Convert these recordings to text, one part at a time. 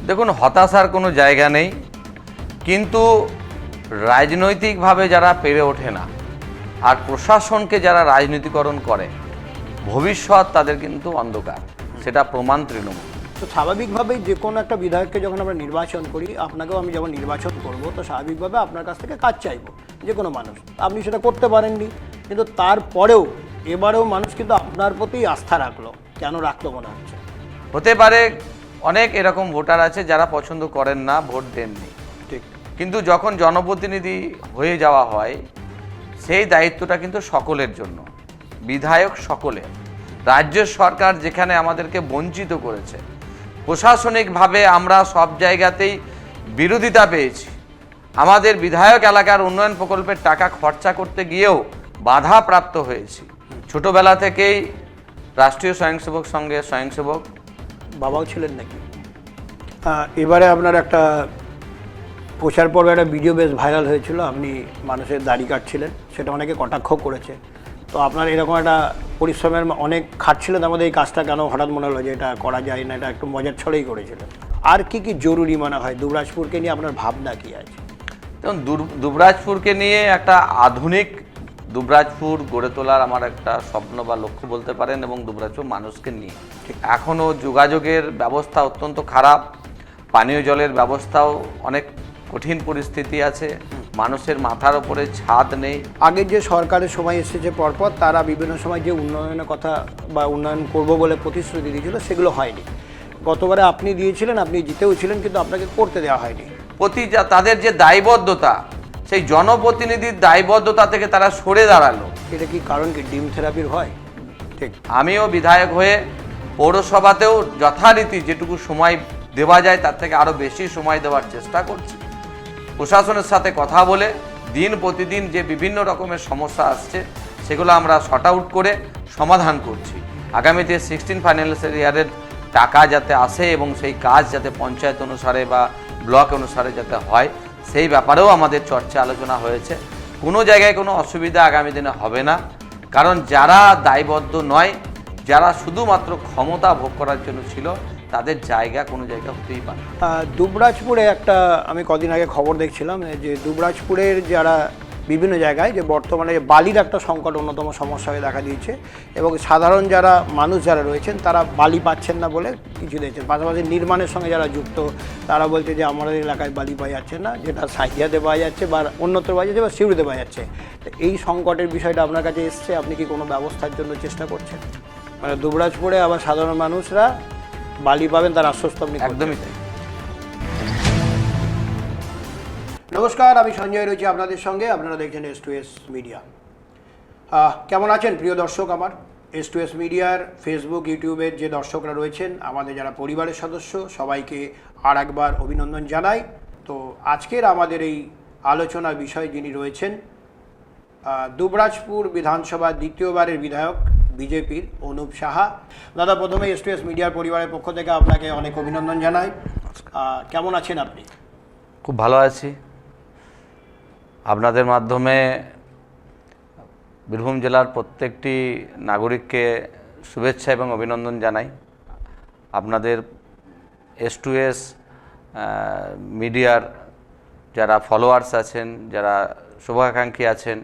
দেখুন, হতাশার কোনো জায়গা নেই, কিন্তু রাজনৈতিকভাবে যারা পেরে ওঠে না আর প্রশাসনকে যারা রাজনীতিকরণ করে, ভবিষ্যৎ তাদের কিন্তু অন্ধকার, সেটা প্রমাণ তৃণমূল। তো স্বাভাবিকভাবেই যে কোনো একটা বিধায়ককে যখন আমরা নির্বাচন করি, আপনাকেও আমি যখন নির্বাচন করব, তো স্বাভাবিকভাবে আপনার কাছ থেকে কাজ চাইবো, যে কোনো মানুষ। আপনি সেটা করতে পারেননি, কিন্তু তারপরেও এবারেও মানুষ কিন্তু আপনার প্রতি আস্থা রাখলো। কেন রাখলো মনে হচ্ছে? হতে পারে অনেক এরকম ভোটার আছে যারা পছন্দ করেন না, ভোট দেননি, ঠিক। কিন্তু যখন জনপ্রতিনিধি হয়ে যাওয়া হয়, সেই দায়িত্বটা কিন্তু সকলের জন্য, বিধায়ক সকলের। রাজ্য সরকার যেখানে আমাদেরকে বঞ্চিত করেছে, প্রশাসনিকভাবে আমরা সব জায়গাতেই বিরোধিতা পেয়েছি, আমাদের বিধায়ক এলাকার উন্নয়ন প্রকল্পের টাকা খরচা করতে গিয়েও বাধা প্রাপ্ত হয়েছি। ছোটবেলা থেকেই রাষ্ট্রীয় স্বয়ংসেবক সঙ্গে স্বয়ংসেবক। বাবাও ছিলেন নাকি? এবারে আপনার একটা প্রচার পর্বে একটা ভিডিও বেশ ভাইরাল হয়েছিল, আপনি মানুষের দাড়ি কাটছিলেন, সেটা অনেকে কটাক্ষ করেছে। তো আপনার এরকম একটা পরিশ্রমের অনেক খাটছিলেন, আমাদের এই কাজটা কেন হঠাৎ মনে হলো যে এটা করা যায় না? এটা একটু মজার ছলেই করেছিলেন। আর কি কি জরুরি মনে হয় দুবরাজপুরকে নিয়ে আপনার ভাবনা কি আছে? যেমন দুবরাজপুরকে নিয়ে একটা আধুনিক দুবরাজপুর গড়ে তোলার আমার একটা স্বপ্ন বা লক্ষ্য বলতে পারেন, এবং দুবরাজপুর মানুষকে নিয়ে। এখনও যোগাযোগের ব্যবস্থা অত্যন্ত খারাপ, পানীয় জলের ব্যবস্থাও অনেক কঠিন পরিস্থিতি আছে, মানুষের মাথার ওপরে ছাদ নেই। আগের যে সরকারের সময় এসেছে পরপর, তারা বিভিন্ন সময় যে উন্নয়নের কথা বা উন্নয়ন করব বলে প্রতিশ্রুতি দিয়েছিল, সেগুলো হয়নি। গতবারে আপনি দিয়েছিলেন, আপনি জিতেও ছিলেন, কিন্তু আপনাকে করতে দেওয়া হয়নি। তাদের যে দায়বদ্ধতা, সেই জনপ্রতিনিধির দায়বদ্ধতা থেকে তারা সরে দাঁড়ালো। এটা কি কারণ কি ডিম থেরাপির হয়? ঠিক। আমিও বিধায়ক হয়ে পৌরসভাতেও যথারীতি যেটুকু সময় দেওয়া যায় তার থেকে আরও বেশি সময় দেওয়ার চেষ্টা করছি। প্রশাসনের সাথে কথা বলে দিন প্রতিদিন যে বিভিন্ন রকমের সমস্যা আসছে, সেগুলো আমরা শর্ট আউট করে সমাধান করছি। আগামীতে 16 ফাইন্যান্সিয়াল ইয়ারের টাকা যাতে আসে এবং সেই কাজ যাতে পঞ্চায়েত অনুসারে বা ব্লক অনুসারে যাতে হয়, সেই ব্যাপারেও আমাদের চর্চা আলোচনা হয়েছে। কোনো জায়গায় কোনো অসুবিধা আগামী দিনে হবে না, কারণ যারা দায়বদ্ধ নয়, যারা শুধুমাত্র ক্ষমতা ভোগ করার জন্য ছিল, তাদের জায়গা কোনো জায়গা হতেই পারে। দুবরাজপুরে একটা আমি কদিন আগে খবর দেখছিলাম যে দুবরাজপুরের যারা বিভিন্ন জায়গায় যে বর্তমানে বালির একটা সংকট অন্যতম সমস্যা হয়ে দেখা দিয়েছে, এবং সাধারণ যারা মানুষ যারা রয়েছেন তারা বালি পাচ্ছেন না বলে কিছু দিয়েছেন। পাশাপাশি নির্মাণের সঙ্গে যারা যুক্ত, তারা বলছে যে আমাদের এলাকায় বালি পাওয়া যাচ্ছে না, যেটা সাইয়াতে পাওয়া যাচ্ছে বা অন্যত্র পাওয়া যাচ্ছে বা সিউড়িতে পাওয়া যাচ্ছে। তো এই সংকটের বিষয়টা আপনার কাছে এসছে, আপনি কি কোনো ব্যবস্থার জন্য চেষ্টা করছেন? মানে দুবরাজপুরে আবার সাধারণ মানুষরা বালি পাবেন তার আশ্বস্ত আপনি? একদমই তাই। নমস্কার, আমি সঞ্জয় রয়েছি আপনাদের সঙ্গে, আপনারা দেখছেন S2S মিডিয়া। কেমন আছেন প্রিয় দর্শক আমার? S2S মিডিয়ার ফেসবুক, ইউটিউবের যে দর্শকরা রয়েছেন, আমাদের যারা পরিবারের সদস্য, সবাইকে আর একবার অভিনন্দন জানাই। তো আজকের আমাদের এই আলোচনার বিষয় যিনি রয়েছেন, দুবরাজপুর বিধানসভা দ্বিতীয়বারের বিধায়ক বিজেপির অনুপ সাহা। দাদা, প্রথমে S2S মিডিয়ার পরিবারের পক্ষ থেকে আপনাকে অনেক অভিনন্দন জানাই। কেমন আছেন আপনি? খুব ভালো আছি। আপনাদের মাধ্যমে বীরভূম জেলার প্রত্যেকটি নাগরিককে শুভেচ্ছা এবং অভিনন্দন জানাই। আপনাদের S2S মিডিয়ার যারা ফলোয়ার্স আছেন, যারা শুভাকাঙ্ক্ষী আছেন,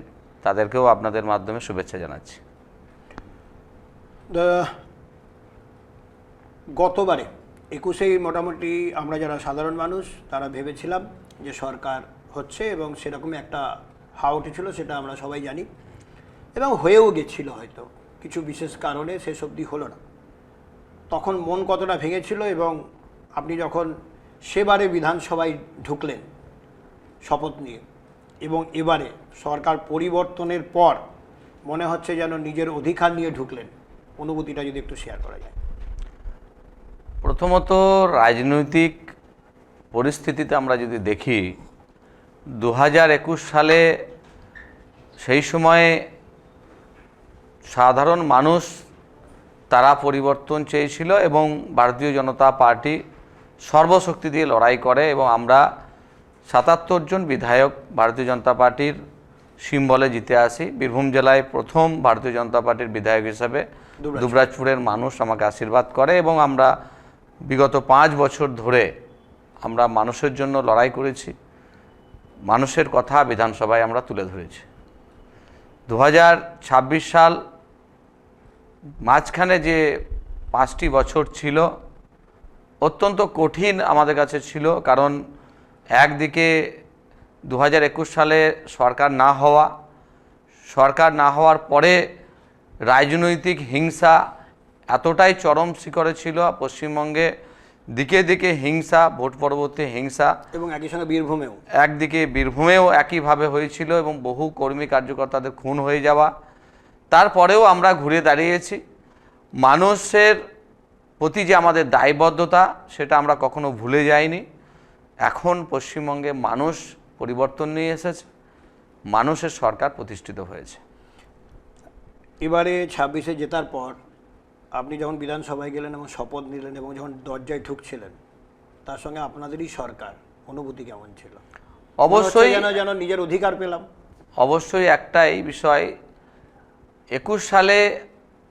তাদেরকেও আপনাদের মাধ্যমে শুভেচ্ছা জানাচ্ছি। গতবারে 21-এই মোটামুটি আমরা যারা সাধারণ মানুষ তারা ভেবেছিলাম যে সরকার হচ্ছে, এবং সেরকমই একটা হাওয়া উঠেছিল, সেটা আমরা সবাই জানি, এবং হয়েও গেছিল। হয়তো কিছু বিশেষ কারণে শেষ অবধি হলো না। তখন মন কতটা ভেঙেছিল, এবং আপনি যখন সেবারে বিধানসভায় ঢুকলেন শপথ নিয়ে, এবং এবারে সরকার পরিবর্তনের পর মনে হচ্ছে যেন নিজের অধিকার নিয়ে ঢুকলেন, অনুভূতিটা যদি একটু শেয়ার করা যায়। প্রথমত, রাজনৈতিক পরিস্থিতিতে আমরা যদি দেখি, 2021 সালে সেই সময়ে সাধারণ মানুষ তারা পরিবর্তন চেয়েছিল, এবং ভারতীয় জনতা পার্টি সর্বশক্তি দিয়ে লড়াই করে, এবং আমরা 77 জন বিধায়ক ভারতীয় জনতা পার্টির সিম্বলে জিতে আসি। বীরভূম জেলায় প্রথম ভারতীয় জনতা পার্টির বিধায়ক হিসাবে দুবরাজপুরের মানুষ আমাকে আশীর্বাদ করে, এবং আমরা বিগত 5 বছর ধরে আমরা মানুষের জন্য লড়াই করেছি, মানুষের কথা বিধানসভায় আমরা তুলে ধরেছি। 2026 সাল মাঝখানে যে 5টি বছর ছিল অত্যন্ত কঠিন আমাদের কাছে ছিল, কারণ একদিকে 2021 সালে সরকার না হওয়ার পরে রাজনৈতিক হিংসা এতটাই চরম শিখরে ছিল, পশ্চিমবঙ্গে দিকে দিকে হিংসা, ভোট পরবর্তী হিংসা, এবং একই সঙ্গে বীরভূমেও একদিকে বীরভূমেও একইভাবে হয়েছিল এবং বহু কর্মী কার্যকর্তাদের খুন হয়ে যাওয়া। তারপরেও আমরা ঘুরে দাঁড়িয়েছি। মানুষের প্রতি যে আমাদের দায়বদ্ধতা সেটা আমরা কখনো ভুলে যাইনি। এখন পশ্চিমবঙ্গে মানুষ পরিবর্তন নিয়ে এসেছে, মানুষের সরকার প্রতিষ্ঠিত হয়েছে। এবারে 26-এ জেতার পর আপনি যখন বিধানসভায় গেলেন এবং শপথ নিলেন এবং যখন দরজায় ঢুকছিলেন, তার সঙ্গে আপনাদেরই সরকার, অনুভূতি কেমন ছিল? অবশ্যই যেন নিজের অধিকার পেলাম। অবশ্যই একটাই বিষয়, 21 সালে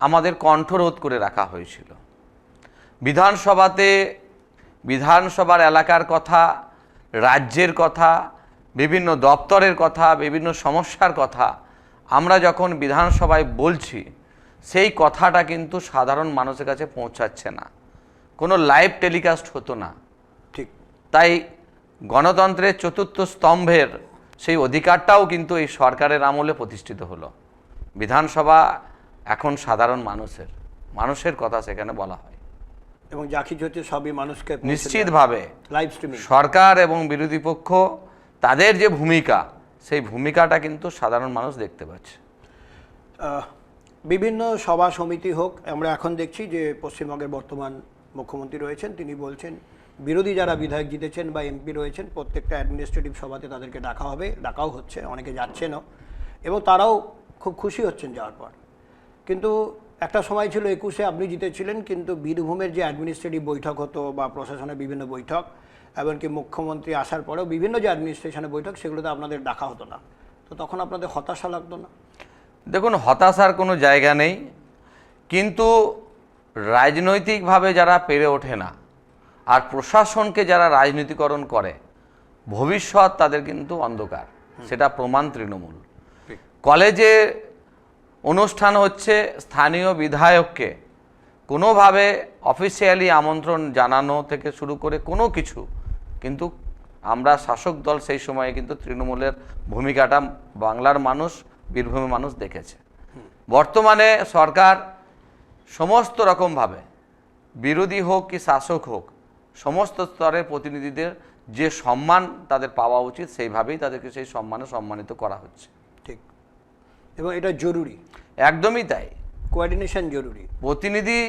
আমাদের কণ্ঠরোধ করে রাখা হয়েছিল। বিধানসভার এলাকার কথা, রাজ্যের কথা, বিভিন্ন দপ্তরের কথা, বিভিন্ন সমস্যার কথা আমরা যখন বিধানসভায় বলছি, সেই কথাটা কিন্তু সাধারণ মানুষের কাছে পৌঁছাচ্ছে না, কোনো লাইভ টেলিকাস্ট হতো না। ঠিক তাই গণতন্ত্রের চতুর্থ স্তম্ভের সেই অধিকারটাও কিন্তু এই সরকারের আমলে প্রতিষ্ঠিত হলো। বিধানসভা এখন সাধারণ মানুষের কথা সেখানে বলা হয় এবং যা কিছু হচ্ছে সবই মানুষকে নিশ্চিতভাবে। লাইভ স্ট্রিমিং সরকার এবং বিরোধী পক্ষ তাদের যে ভূমিকা, সেই ভূমিকাটা কিন্তু সাধারণ মানুষ দেখতে পাচ্ছে। বিভিন্ন সভা সমিতি হোক, আমরা এখন দেখছি যে পশ্চিমবঙ্গের বর্তমান মুখ্যমন্ত্রী রয়েছেন, তিনি বলছেন বিরোধী যারা বিধায়ক জিতেছেন বা এমপি রয়েছেন প্রত্যেকটা অ্যাডমিনিস্ট্রেটিভ সভাতে তাদেরকে ডাকাও হচ্ছে, অনেকে যাচ্ছেনও এবং তারাও খুব খুশি হচ্ছেন যাওয়ার পর। কিন্তু একটা সময় ছিল 21-এ আপনি জিতেছিলেন, কিন্তু বীরভূমের যে অ্যাডমিনিস্ট্রেটিভ বৈঠক হতো বা প্রশাসনের বিভিন্ন বৈঠক, এমনকি মুখ্যমন্ত্রী আসার পরেও বিভিন্ন যে অ্যাডমিনিস্ট্রেশনের বৈঠক, সেগুলোতে আপনাদের ডাকা হতো না। তো তখন আপনাদের হতাশা লাগতো না? দেখুন, হতাশার কোনো জায়গা নেই, কিন্তু রাজনৈতিকভাবে যারা পেরে ওঠে না আর প্রশাসনকে যারা রাজনীতিকরণ করে, ভবিষ্যৎ তাদের কিন্তু অন্ধকার, সেটা প্রমাণ তৃণমূল। কলেজে অনুষ্ঠান হচ্ছে, স্থানীয় বিধায়ককে কোনোভাবে অফিসিয়ালি আমন্ত্রণ জানানো থেকে শুরু করে কোনো কিছু, কিন্তু আমরা শাসক দল সেই সময়ে কিন্তু তৃণমূলের ভূমিকাটা বাংলার মানুষ, বীরভূমের মানুষ দেখেছে। বর্তমানে সরকার সমস্ত রকমভাবে, বিরোধী হোক কি শাসক হোক, সমস্ত স্তরের প্রতিনিধিদের যে সম্মান তাদের পাওয়া উচিত সেইভাবেই তাদেরকে সেই সম্মানে সম্মানিত করা হচ্ছে। ঠিক, এবং এটা জরুরি, একদমই তাই। কোঅর্ডিনেশন জরুরি। প্রতিনিধি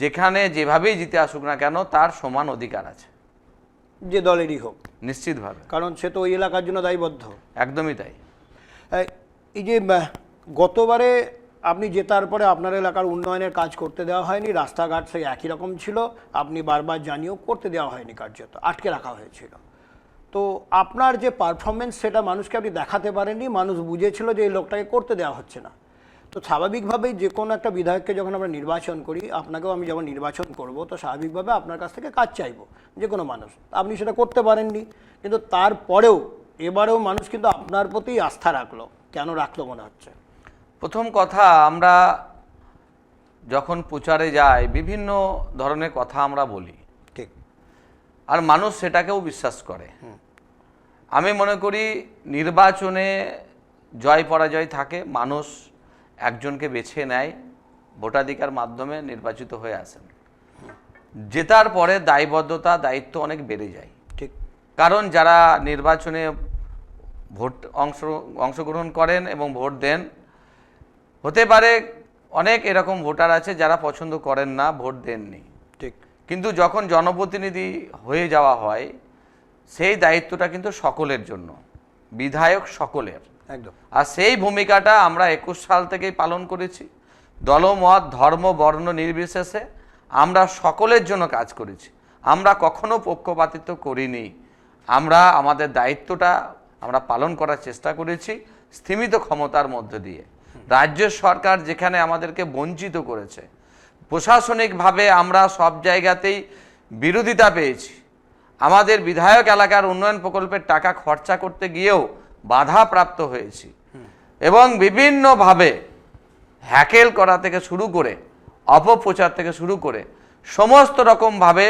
যেখানে যেভাবেই জিতে আসুক না কেন, তার সমান অধিকার আছে, যে দলেরই হোক, নিশ্চিতভাবে, কারণ সে তো ওই এলাকার জন্য দায়বদ্ধ। একদমই তাই। এই যে গতবারে আপনি জেতার পরে আপনার এলাকার উন্নয়নের কাজ করতে দেওয়া হয়নি, রাস্তাঘাট সেই একই রকম ছিল, আপনি বারবার জানিয়েও করতে দেওয়া হয়নি, কার্যত আটকে রাখা হয়েছিল। তো আপনার যে পারফরমেন্স সেটা মানুষকে আপনি দেখাতে পারেননি, মানুষ বুঝেছিল যে এই লোকটাকে করতে দেওয়া হচ্ছে না। তো স্বাভাবিকভাবেই যে কোনো একটা বিধায়ককে যখন আমরা নির্বাচন করি, আপনাকেও আমি যখন নির্বাচন করব, তো স্বাভাবিকভাবে আপনার কাছ থেকে কাজ চাইবো যে কোনো মানুষ, আপনি সেটা করতে পারেননি। কিন্তু তারপরেও এবারেও মানুষ কিন্তু আপনার প্রতি আস্থা রাখলো, কেন রাখলো মনে হচ্ছে? প্রথম কথা, আমরা যখন প্রচারে যাই বিভিন্ন ধরনের কথা আমরা বলি, ঠিক, আর মানুষ সেটাকেও বিশ্বাস করে। আমি মনে করি নির্বাচনে জয় পরাজয় থাকে, মানুষ একজনকে বেছে নেয়, ভোটাধিকার মাধ্যমে নির্বাচিত হয়ে আসেন। জেতার পরে দায়িত্ব অনেক বেড়ে যায়। ঠিক, কারণ যারা নির্বাচনে অংশগ্রহণ করেন এবং ভোট দেন, হতে পারে অনেক এরকম ভোটার আছে যারা পছন্দ করেন না, ভোট দেননি, ঠিক, কিন্তু যখন জনপ্রতিনিধি হয়ে যাওয়া হয়, সেই দায়িত্বটা কিন্তু সকলের জন্য, বিধায়ক সকলের, একদম। আর সেই ভূমিকাটা আমরা 21 সাল থেকেই পালন করেছি। দলমত, ধর্ম, বর্ণ নির্বিশেষে আমরা সকলের জন্য কাজ করেছি, আমরা কখনো পক্ষপাতিত্ব করিনি। আমরা আমাদের দায়িত্বটা আমরা পালন করার চেষ্টা করেছি স্থিমিত ক্ষমতার মধ্য দিয়ে। রাজ্য সরকার যেখানে আমাদেরকে বঞ্চিত করেছে, প্রশাসনিকভাবে আমরা সব জায়গাতেই বিরোধিতা পেয়েছি, আমাদের বিধায়ক এলাকার উন্নয়ন প্রকল্পের টাকা খরচা করতে গিয়েও বাধাপ্রাপ্ত হয়েছি এবং বিভিন্নভাবে হ্যাকেল করা থেকে শুরু করে অপপ্রচার থেকে শুরু করে সমস্ত রকমভাবে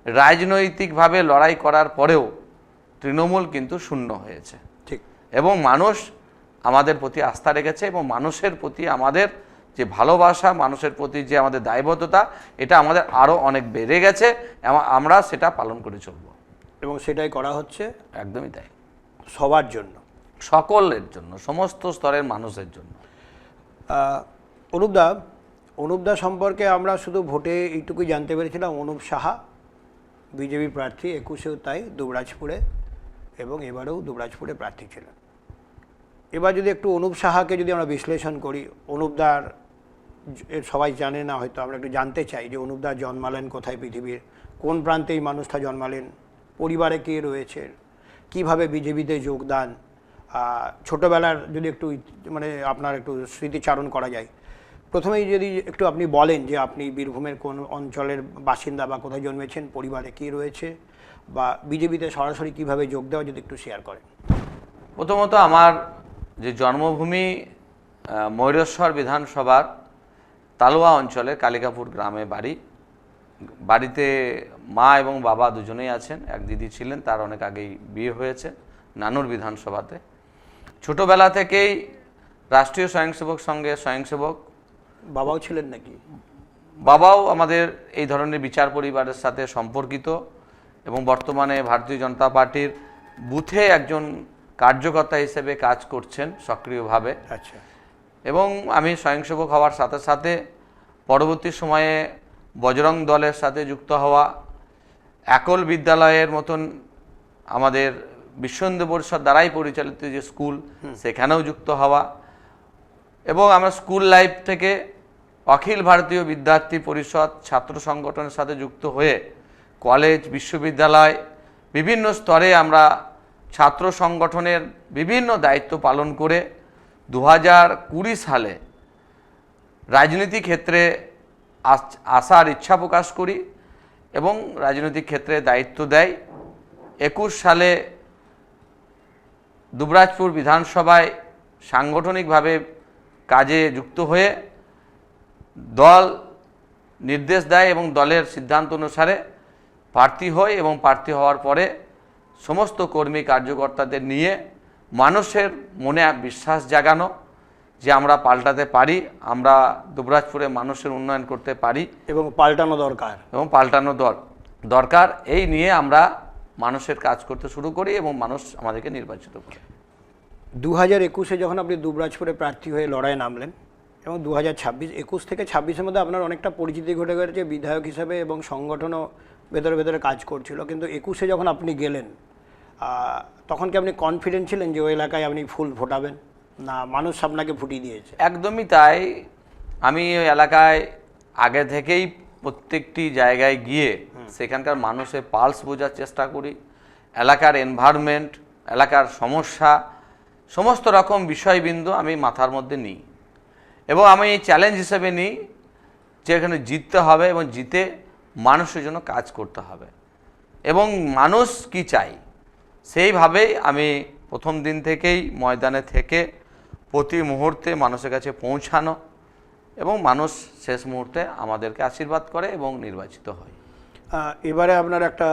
রাজনৈতিকভাবে লড়াই করার পরেও তৃণমূল কিন্তু শূন্য হয়েছে। ঠিক। এবং মানুষ আমাদের প্রতি আস্থা রেখেছে এবং মানুষের প্রতি আমাদের যে ভালোবাসা, মানুষের প্রতি যে আমাদের দায়বদ্ধতা, এটা আমাদের আরও অনেক বেড়ে গেছে এবং আমরা সেটা পালন করে চলব। এবং সেটাই করা হচ্ছে একদমই তাই, সবার জন্য, সকলের জন্য, সমস্ত স্তরের মানুষের জন্য। অনুপদা সম্পর্কে আমরা শুধু ভোটে এইটুকুই জানতে পেরেছিলাম, অনুপ সাহা বিজেপি প্রার্থী, 21-এও তাই দুবরাজপুরে, এবং এবারেও দুবরাজপুরে প্রার্থী ছিলেন। এবার যদি একটু অনুপ সাহাকে যদি আমরা বিশ্লেষণ করি, অনুপদার সবাই জানে না হয়তো, আমরা একটু জানতে চাই যে অনুপদা জন্মালেন কোথায়, পৃথিবীর কোন প্রান্তে এই মানুষটা জন্মালেন, পরিবারে কে রয়েছে, কিভাবে বিজেপিতে যোগদান, ছোটোবেলার যদি একটু মানে আপনার একটু স্মৃতিচারণ করা যায়। প্রথমেই যদি একটু আপনি বলেন যে আপনি বীরভূমের কোন অঞ্চলের বাসিন্দা বা কোথায় জন্মেছেন, পরিবারে কী রয়েছে, বা বিজেপিতে সরাসরি কিভাবে যোগ দেওয়া, যদি একটু শেয়ার করেন। প্রথমত আমার যে জন্মভূমি ময়ূরেশ্বর বিধানসভার তালুয়া অঞ্চলে কালিকাপুর গ্রামে বাড়ি। বাড়িতে মা এবং বাবা দুজনেই আছেন, এক দিদি ছিলেন, তার অনেক আগেই বিয়ে হয়েছে নানুর বিধানসভাতে। ছোটোবেলা থেকেই রাষ্ট্রীয় স্বয়ংসেবক সঙ্গে স্বয়ংসেবক। বাবাও ছিলেন নাকি? বাবাও আমাদের এই ধরনের বিচার পরিবারের সাথে সম্পর্কিত এবং বর্তমানে ভারতীয় জনতা পার্টির বুথে একজন কার্যকর্তা হিসেবে কাজ করছেন সক্রিয়ভাবে। আচ্ছা। এবং আমি স্বয়ংসেবক হওয়ার সাথে সাথে পরবর্তী সময়ে বজরং দলের সাথে যুক্ত হওয়া, একল বিদ্যালয়ের মতন আমাদের বিশ্ব হিন্দু পরিষদ দ্বারাই পরিচালিত যে স্কুল, সেখানেও যুক্ত হওয়া, এবং আমরা স্কুল লাইফ থেকে অখিল ভারতীয় বিদ্যার্থী পরিষদ ছাত্র সংগঠনের সাথে যুক্ত হয়ে কলেজ, বিশ্ববিদ্যালয়, বিভিন্ন স্তরে আমরা ছাত্র সংগঠনের বিভিন্ন দায়িত্ব পালন করে 2020 সালে রাজনীতি ক্ষেত্রে আসার ইচ্ছা প্রকাশ করি এবং রাজনৈতিক ক্ষেত্রে দায়িত্ব দেয়। 21 সালে দুবরাজপুর বিধানসভায় সাংগঠনিকভাবে কাজে যুক্ত হয়ে দল নির্দেশ দেয় এবং দলের সিদ্ধান্ত অনুসারে প্রার্থী হই এবং প্রার্থী হওয়ার পরে সমস্ত কর্মী কার্যকর্তাদের নিয়ে মানুষের মনে বিশ্বাস জাগানো যে আমরা পাল্টাতে পারি, আমরা দুবরাজপুরে মানুষের উন্নয়ন করতে পারি এবং পাল্টানো দরকার, এই নিয়ে আমরা মানুষের কাজ করতে শুরু করি এবং মানুষ আমাদেরকে নির্বাচিত করে। 2021-এ যখন আপনি দুবরাজপুরে প্রার্থী হয়ে লড়াই নামলেন এবং 21 থেকে 26-এর মধ্যে আপনার অনেকটা পরিচিতি ঘটে গেছে বিধায়ক হিসাবে এবং সংগঠনও ভেতরে কাজ করছিল, কিন্তু 21-এ যখন আপনি গেলেন তখন কি আপনি কনফিডেন্ট ছিলেন যে ওই এলাকায় আপনি ফুল ফোটাবেন, না মানুষ আপনাকে ফুটিয়ে দিয়েছে? একদমই তাই। আমি ওই এলাকায় আগে থেকেই প্রত্যেকটি জায়গায় গিয়ে সেখানকার মানুষের পালস বোঝার চেষ্টা করি, এলাকার এনভায়রনমেন্ট, এলাকার সমস্যা, সমস্ত রকম বিষয়বিন্দু আমি মাথার মধ্যে নিই এবং আমি এই চ্যালেঞ্জ হিসেবে নিই যে এখানে জিততে হবে এবং জিতে মানুষের জন্য কাজ করতে হবে এবং মানুষ কি চাই সেইভাবেই আমি প্রথম দিন থেকেই ময়দানে থেকে প্রতি মুহূর্তে মানুষের কাছে পৌঁছানো এবং মানুষ শেষ মুহূর্তে আমাদেরকে আশীর্বাদ করে এবং নির্বাচিত হয়। এবারে আপনার একটা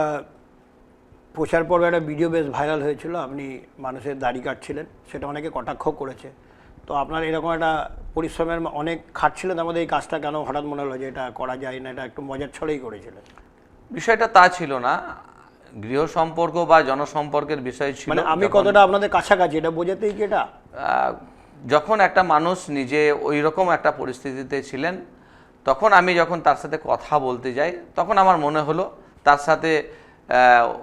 প্রচার পর্বে একটা ভিডিও বেশ ভাইরাল হয়েছিল, আপনি মানুষের দাড়ি কাটছিলেন, সেটা অনেকে কটাক্ষ করেছে। তো আপনার এরকম একটা পরিশ্রমের অনেক খাটছিলেন, আমাদের এই কাজটা কেন হঠাৎ মনে হলো যে এটা করা যায় না, এটা একটু মজার ছলেই করেছিলেন? বিষয়টা তা ছিল না, গৃহ সম্পর্ক বা জনসম্পর্কের বিষয় ছিল। মানে আমি কতটা আপনাদের কাছাকাছি এটা বোঝাতেই কি এটা? যখন একটা মানুষ নিজে ওই রকম একটা পরিস্থিতিতে ছিলেন, তখন আমি যখন তার সাথে কথা বলতে যাই তখন আমার মনে হলো তার সাথে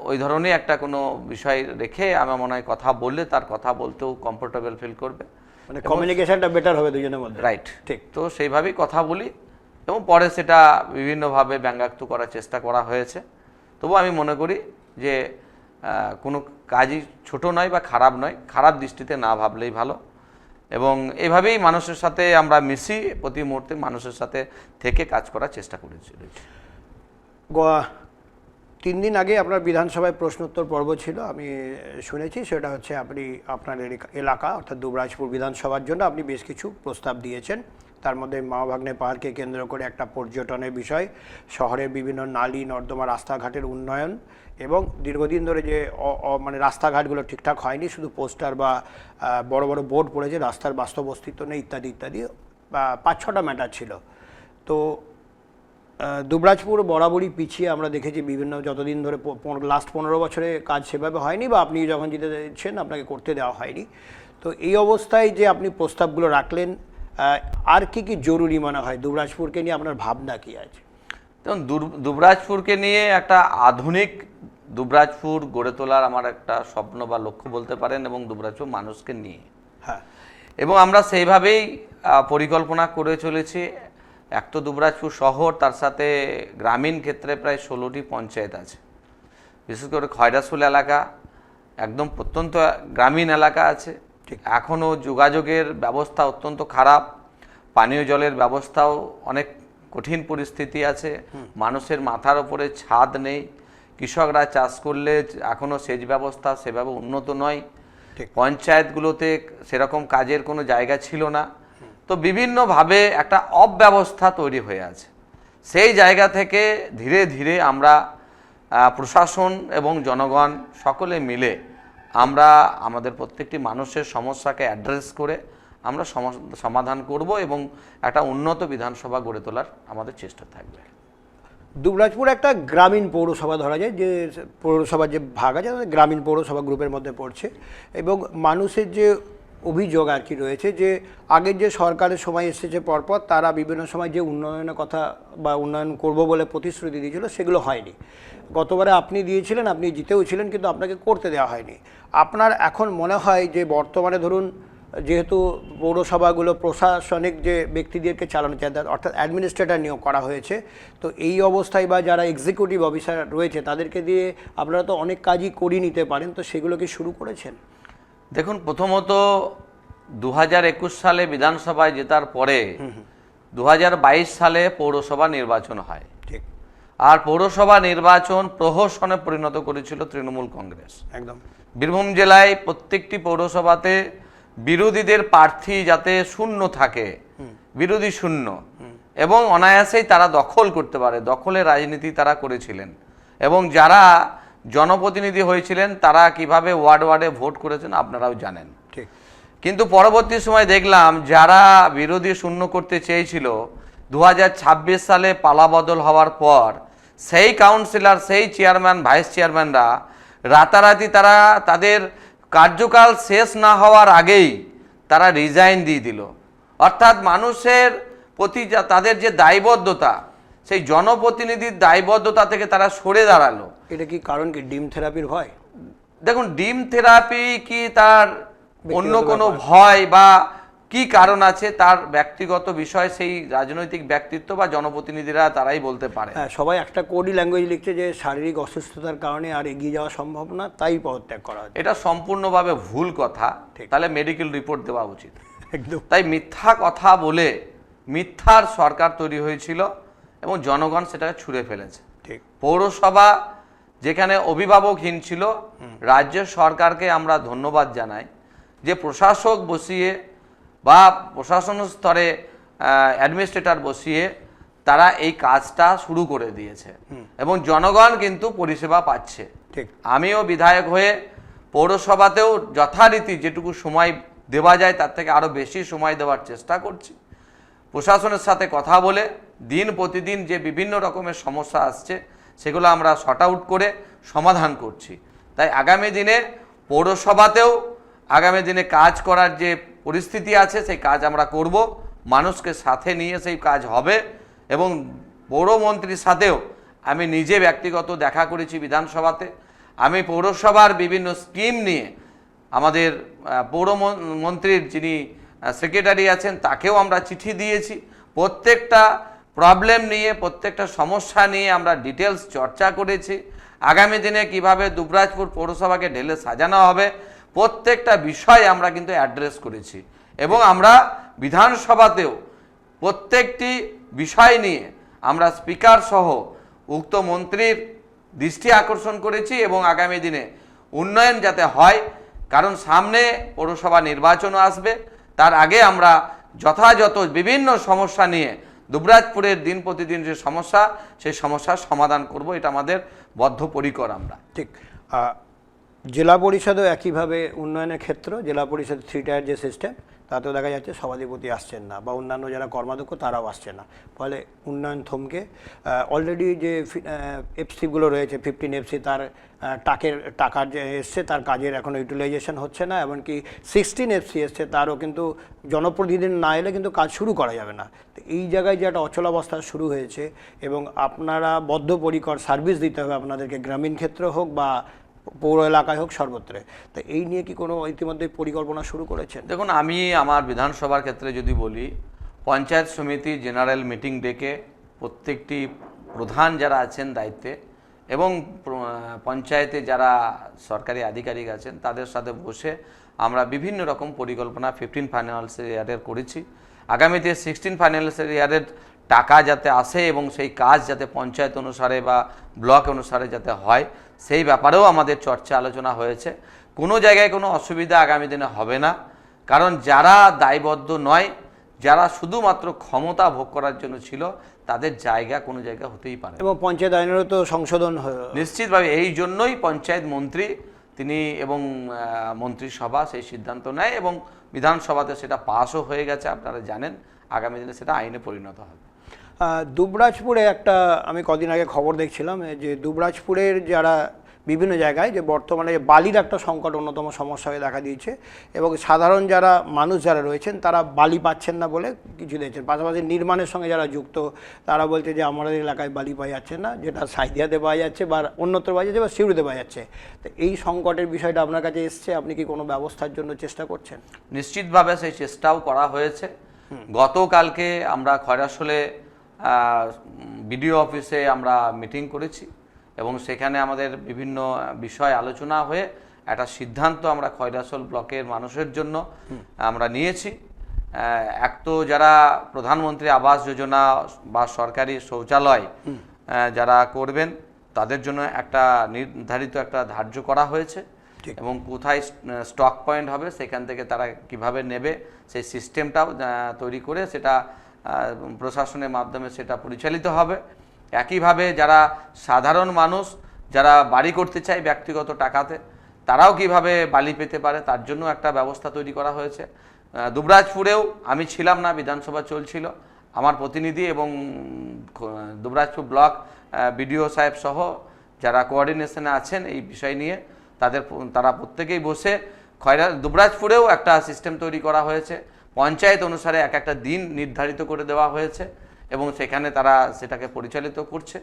ওই ধরনের একটা কোনো বিষয় রেখে আমার মনে হয় কথা বললে তার কথা বলতেও কমফোর্টেবল ফিল করবে, মানে কমিউনিকেশনটা বেটার হবে দুজনের মধ্যে। রাইট, ঠিক। তো সেইভাবেই কথা বলি এবং পরে সেটা বিভিন্নভাবে ব্যঙ্গাত্মক করার চেষ্টা করা হয়েছে। তবু আমি মনে করি যে কোনো কাজই ছোট নয় বা খারাপ নয়, খারাপ দৃষ্টিতে না ভাবলেই ভালো এবং এভাবেই মানুষের সাথে আমরা মিশি, প্রতি মুহূর্তে মানুষের সাথে থেকে কাজ করার চেষ্টা করেছি। 3 দিন আগে আপনার বিধানসভায় প্রশ্নোত্তর পর্ব ছিল, আমি শুনেছি। সেটা হচ্ছে আপনি আপনার এলাকা অর্থাৎ দুবরাজপুর বিধানসভার জন্য আপনি বেশ কিছু প্রস্তাব দিয়েছেন। তার মধ্যে মামাভাগ্নে পাহাড়কে কেন্দ্র করে একটা পর্যটনের বিষয়, শহরের বিভিন্ন নালী নর্দমা রাস্তাঘাটের উন্নয়ন, এবং দীর্ঘদিন ধরে যে মানে রাস্তাঘাটগুলো ঠিকঠাক হয়নি, শুধু পোস্টার বা বড় বড় বোর্ড পড়েছে, রাস্তার বাস্তব অস্তিত্ব নেই, ইত্যাদি ইত্যাদি 5-6টা ম্যাটার ছিল। তো দুবরাজপুর বরাবরই পিছিয়ে আমরা দেখেছি বিভিন্ন, যতদিন ধরে লাস্ট 15 বছরে কাজ সেভাবে হয়নি, বা আপনি যখন জিতেছেন আপনাকে করতে দেওয়া হয়নি। তো এই অবস্থায় যে আপনি প্রস্তাবগুলো রাখলেন, আর কি কি জরুরি মনে হয়? দুবরাজপুরকে নিয়ে আপনার ভাবনা কি আছে? যেমন দুবরাজপুরকে নিয়ে একটা আধুনিক দুবরাজপুর গড়ে তোলার আমার একটা স্বপ্ন বা লক্ষ্য বলতে পারেন, এবং দুবরাজপুর মানুষকে নিয়ে। হ্যাঁ, এবং আমরা সেইভাবেই পরিকল্পনা করে চলেছি। এক তো দুবরাজপুর শহর, তার সাথে গ্রামীণ ক্ষেত্রে প্রায় 16টি পঞ্চায়েত আছে। বিশেষ করে খয়রাসুল এলাকা একদম প্রত্যন্ত গ্রামীণ এলাকা আছে। এখনও যোগাযোগের ব্যবস্থা অত্যন্ত খারাপ, পানীয় জলের ব্যবস্থাও অনেক কঠিন পরিস্থিতি আছে, মানুষের মাথার ওপরে ছাদ নেই, কৃষকরা চাষ করলে এখনও সেচ ব্যবস্থা সেভাবে উন্নত নয়, পঞ্চায়েতগুলোতে সেরকম কাজের কোনো জায়গা ছিল না। তো বিভিন্নভাবে একটা অব্যবস্থা তৈরি হয়ে আছে। সেই জায়গা থেকে ধীরে ধীরে আমরা প্রশাসন এবং জনগণ সকলে মিলে আমরা আমাদের প্রত্যেকটি মানুষের সমস্যাকে অ্যাড্রেস করে আমরা সমাধান করব, এবং একটা উন্নত বিধানসভা গড়ে তোলার আমাদের চেষ্টা থাকবে। দুবরাজপুর একটা গ্রামীণ পৌরসভা ধরা যায়, যে পৌরসভার যে ভাগ আছে গ্রামীণ পৌরসভা গ্রুপের মধ্যে পড়ছে, এবং মানুষের যে অভিযোগ আর কি রয়েছে, যে আগের যে সরকারের সময় এসেছে পরপর তারা বিভিন্ন সময় যে উন্নয়নের কথা বা উন্নয়ন করব বলে প্রতিশ্রুতি দিয়েছিল, সেগুলো হয়নি। গতবারে আপনি দিয়েছিলেন, আপনি জিতেও ছিলেন, কিন্তু আপনাকে করতে দেওয়া হয়নি। আপনার এখন মনে হয় যে বর্তমানে ধরুন, যেহেতু পৌরসভাগুলো প্রশাসনিক যে ব্যক্তিদেরকে চালানো যায়, অর্থাৎ অ্যাডমিনিস্ট্রেটর নিয়োগ করা হয়েছে, তো এই অবস্থায় বা যারা এক্সিকিউটিভ অফিসার রয়েছে তাদেরকে দিয়ে আপনারা তো অনেক কাজই করিয়ে নিতে পারেন, তো সেগুলো কি শুরু করেছেন? দেখুন, প্রথমত 2021 সালে বিধানসভায় জেতার পরে 2022 সালে পৌরসভা নির্বাচন হয়। ঠিক। আর পৌরসভা নির্বাচন প্রহসনে পরিণত করেছিল তৃণমূল কংগ্রেস। একদম। বীরভূম জেলায় প্রত্যেকটি পৌরসভাতে বিরোধীদের প্রার্থী যাতে শূন্য থাকে, বিরোধী শূন্য, এবং অনায়াসেই তারা দখল করতে পারে, দখলের রাজনীতি তারা করেছিলেন। এবং যারা জনপ্রতিনিধি হয়েছিলেন তারা কিভাবে ওয়ার্ডে ভোট করেছেন আপনারাও জানেন। ঠিক। কিন্তু পরবর্তী সময় দেখলাম যারা বিরোধী শূন্য করতে চেয়েছিল, 2026 সালে পালাবদল হওয়ার পর সেই কাউন্সিলর, সেই চেয়ারম্যান, ভাইস চেয়ারম্যানরা রাতারাতি তারা তাদের কার্যকাল শেষ না হওয়ার আগেই তারা রিজাইন দিয়ে দিল। অর্থাৎ মানুষের প্রতি তাদের যে দায়বদ্ধতা, সেই জনপ্রতিনিধির দায়বদ্ধতা থেকে তারা সরে দাঁড়ালো। এটা কি কারণ কি ডিম থেরাপির ভয়? দেখুন, ডিম থেরাপি কি তার অন্য কোনো ভয় বা কি কারণ আছে তার ব্যক্তিগত বিষয়, সেই রাজনৈতিক ব্যক্তিত্ব বা জনপ্রতিনিধিরা তারাই বলতে পারে। হ্যাঁ, সবাই একটা কোডি ল্যাঙ্গুয়েজ লিখছে যে শারীরিক অসুস্থতার কারণে আর এগিয়ে যাওয়া সম্ভব না, তাই পদত্যাগ করা হচ্ছে। এটা সম্পূর্ণভাবে ভুল কথা। তাহলে মেডিকেল রিপোর্ট দেওয়া উচিত। একদম। তাই মিথ্যা কথা বলে মিথ্যার সরকার তৈরি হয়েছিল এবং জনগণ সেটাকে ছুঁড়ে ফেলেছে। ঠিক। পৌরসভা যেখানে অভিভাবকহীন ছিল, রাজ্য সরকারকে আমরা ধন্যবাদ জানাই যে প্রশাসক বসিয়ে বা প্রশাসন স্তরে অ্যাডমিনিস্ট্রেটর বসিয়ে তারা এই কাজটা শুরু করে দিয়েছে, এবং জনগণ কিন্তু পরিষেবা পাচ্ছে। ঠিক। আমিও বিধায়ক হয়ে পৌরসভাতেও যথারীতি যেটুকু সময় দেওয়া যায় তার থেকে আরও বেশি সময় দেওয়ার চেষ্টা করছি। প্রশাসনের সাথে কথা বলে দিন প্রতিদিন যে বিভিন্ন রকমের সমস্যা আসছে সেগুলো আমরা শর্ট আউট করে সমাধান করছি। তাই আগামী দিনে পৌরসভাতেও আগামী দিনে কাজ করার যে পরিস্থিতি আছে সেই কাজ আমরা করব, মানুষকে সাথে নিয়ে সেই কাজ হবে। এবং পৌরমন্ত্রীর সাথেও আমি নিজে ব্যক্তিগত দেখা করেছি বিধানসভাতে। আমি পৌরসভার বিভিন্ন স্কিম নিয়ে আমাদের পৌরমন্ত্রীর যিনি সেক্রেটারি আছেন তাকেও আমরা চিঠি দিয়েছি। প্রত্যেকটা প্রবলেম নিয়ে, প্রত্যেকটা সমস্যা নিয়ে আমরা ডিটেলস চর্চা করেছি। আগামী দিনে কিভাবে দুবরাজপুর পৌরসভাকে ঢেলে সাজানো হবে প্রত্যেকটা বিষয় আমরা কিন্তু অ্যাড্রেস করেছি, এবং আমরা বিধানসভাতেও প্রত্যেকটি বিষয় নিয়ে আমরা স্পিকার সহ উক্ত মন্ত্রীর দৃষ্টি আকর্ষণ করেছি এবং আগামী দিনে উন্নয়ন যাতে হয়, কারণ সামনে পৌরসভা নির্বাচনও আসবে, তার আগে আমরা যথাযথ বিভিন্ন সমস্যা নিয়ে দুবরাজপুরের দিন প্রতিদিন যে সমস্যা, সেই সমস্যার সমাধান করব, এটা আমাদের বদ্ধপরিকর আমরা। ঠিক। জেলা পরিষদও একইভাবে উন্নয়নের ক্ষেত্র, জেলা পরিষদ 3 টায়ার যে সিস্টেম, তাতেও দেখা যাচ্ছে সভাধিপতি আসছেন না বা অন্যান্য যারা কর্মাধ্যক্ষ তারাও আসছে না, ফলে উন্নয়ন থমকে অলরেডি যে এফসিগুলো রয়েছে 15 এফসি, তার টাকার যে এসছে তার কাজের এখনও ইউটিলাইজেশন হচ্ছে না, এমনকি 16 এফসি এসছে, তারও কিন্তু জনপ্রতিনিধি না এলে কিন্তু কাজ শুরু করা যাবে না। তো এই জায়গায় যে একটা অচলাবস্থা শুরু হয়েছে এবং আপনারা বদ্ধপরিকর সার্ভিস দিতে হবে আপনাদেরকে, গ্রামীণ ক্ষেত্র হোক বা পৌর এলাকায় হোক, সর্বত্রে। তো এই নিয়ে কি কোনো ইতিমধ্যে পরিকল্পনা শুরু করেছেন? দেখুন, আমি আমার বিধানসভার ক্ষেত্রে যদি বলি, পঞ্চায়েত সমিতি জেনারেল মিটিং ডেকে প্রত্যেকটি প্রধান যারা আছেন দায়িত্বে এবং পঞ্চায়েতে যারা সরকারি আধিকারিক আছেন তাদের সাথে বসে আমরা বিভিন্ন রকম পরিকল্পনা 15 ফাইন্যান্সিয়াল ইয়ারের করেছি। আগামীতে 16 ফাইন্যান্সিয়াল ইয়ারের টাকা যাতে আসে এবং সেই কাজ যাতে পঞ্চায়েত অনুসারে বা ব্লক অনুসারে যাতে হয়, সেই ব্যাপারেও আমাদের চর্চা আলোচনা হয়েছে। কোনো জায়গায় কোনো অসুবিধা আগামী দিনে হবে না, কারণ যারা দায়বদ্ধ নয়, যারা শুধুমাত্র ক্ষমতা ভোগ করার জন্য ছিল, তাদের জায়গা কোনো জায়গা হতেই পারে। এবং পঞ্চায়েত আইনেরও তো সংশোধন নিশ্চিতভাবে এই জন্যই পঞ্চায়েত মন্ত্রী তিনি এবং মন্ত্রিসভা সেই সিদ্ধান্ত নেয় এবং বিধানসভাতে সেটা পাসও হয়ে গেছে, আপনারা জানেন। আগামী দিনে সেটা আইনে পরিণত হবে। দুবরাজপুরে একটা আমি কদিন আগে খবর দেখছিলাম যে দুবরাজপুরের যারা বিভিন্ন জায়গায় যে বর্তমানে বালির একটা সংকট অন্যতম সমস্যা হয়ে দেখা দিয়েছে এবং সাধারণ যারা মানুষ যারা রয়েছেন তারা বালি পাচ্ছেন না বলে কিছু দিয়েছেন। পাশাপাশি নির্মাণের সঙ্গে যারা যুক্ত তারা বলছে যে আমাদের এলাকায় বালি পাওয়া যাচ্ছে না, যেটা সাইদিয়াতে পাওয়া যাচ্ছে বা অন্যত্র পাওয়া যাচ্ছে বা সিউড়িতে পাওয়া যাচ্ছে। তো এই সংকটের বিষয়টা আপনার কাছে এসছে, আপনি কি কোনো ব্যবস্থার জন্য চেষ্টা করছেন? নিশ্চিতভাবে সেই চেষ্টাও করা হয়েছে। গতকালকে আমরা খয়রাশোলে বিডিও অফিসে আমরা মিটিং করেছি এবং সেখানে আমাদের বিভিন্ন বিষয় আলোচনা হয়ে একটা সিদ্ধান্ত আমরা খয়রাশোল ব্লকের মানুষের জন্য আমরা নিয়েছি। এক তো যারা প্রধানমন্ত্রী আবাস যোজনা বা সরকারি শৌচালয় যারা করবেন তাদের জন্য একটা নির্ধারিত একটা ধার্য করা হয়েছে এবং কোথায় স্টক পয়েন্ট হবে সেখান থেকে তারা কিভাবে নেবে সেই সিস্টেমটাও তৈরি করে সেটা প্রশাসনের মাধ্যমে সেটা পরিচালিত হবে। একইভাবে যারা সাধারণ মানুষ যারা বাড়ি করতে চায় ব্যক্তিগত টাকাতে, তারাও কিভাবে বালি পেতে পারে তার জন্য একটা ব্যবস্থা তৈরি করা হয়েছে। দুবরাজপুরেও আমি ছিলাম না, বিধানসভা চলছিল, আমার প্রতিনিধি এবং দুবরাজপুর ব্লক বিডিও সাহেব সহ যারা কোঅর্ডিনেশনে আছেন এই বিষয় নিয়ে তারা প্রত্যেকেই বসে দুবরাজপুরেও একটা সিস্টেম তৈরি করা হয়েছে। পঞ্চায়েত অনুসারে এক একটা দিন নির্ধারিত করে দেওয়া হয়েছে এবং সেখানে তারা সেটাকে পরিচালিত করছে।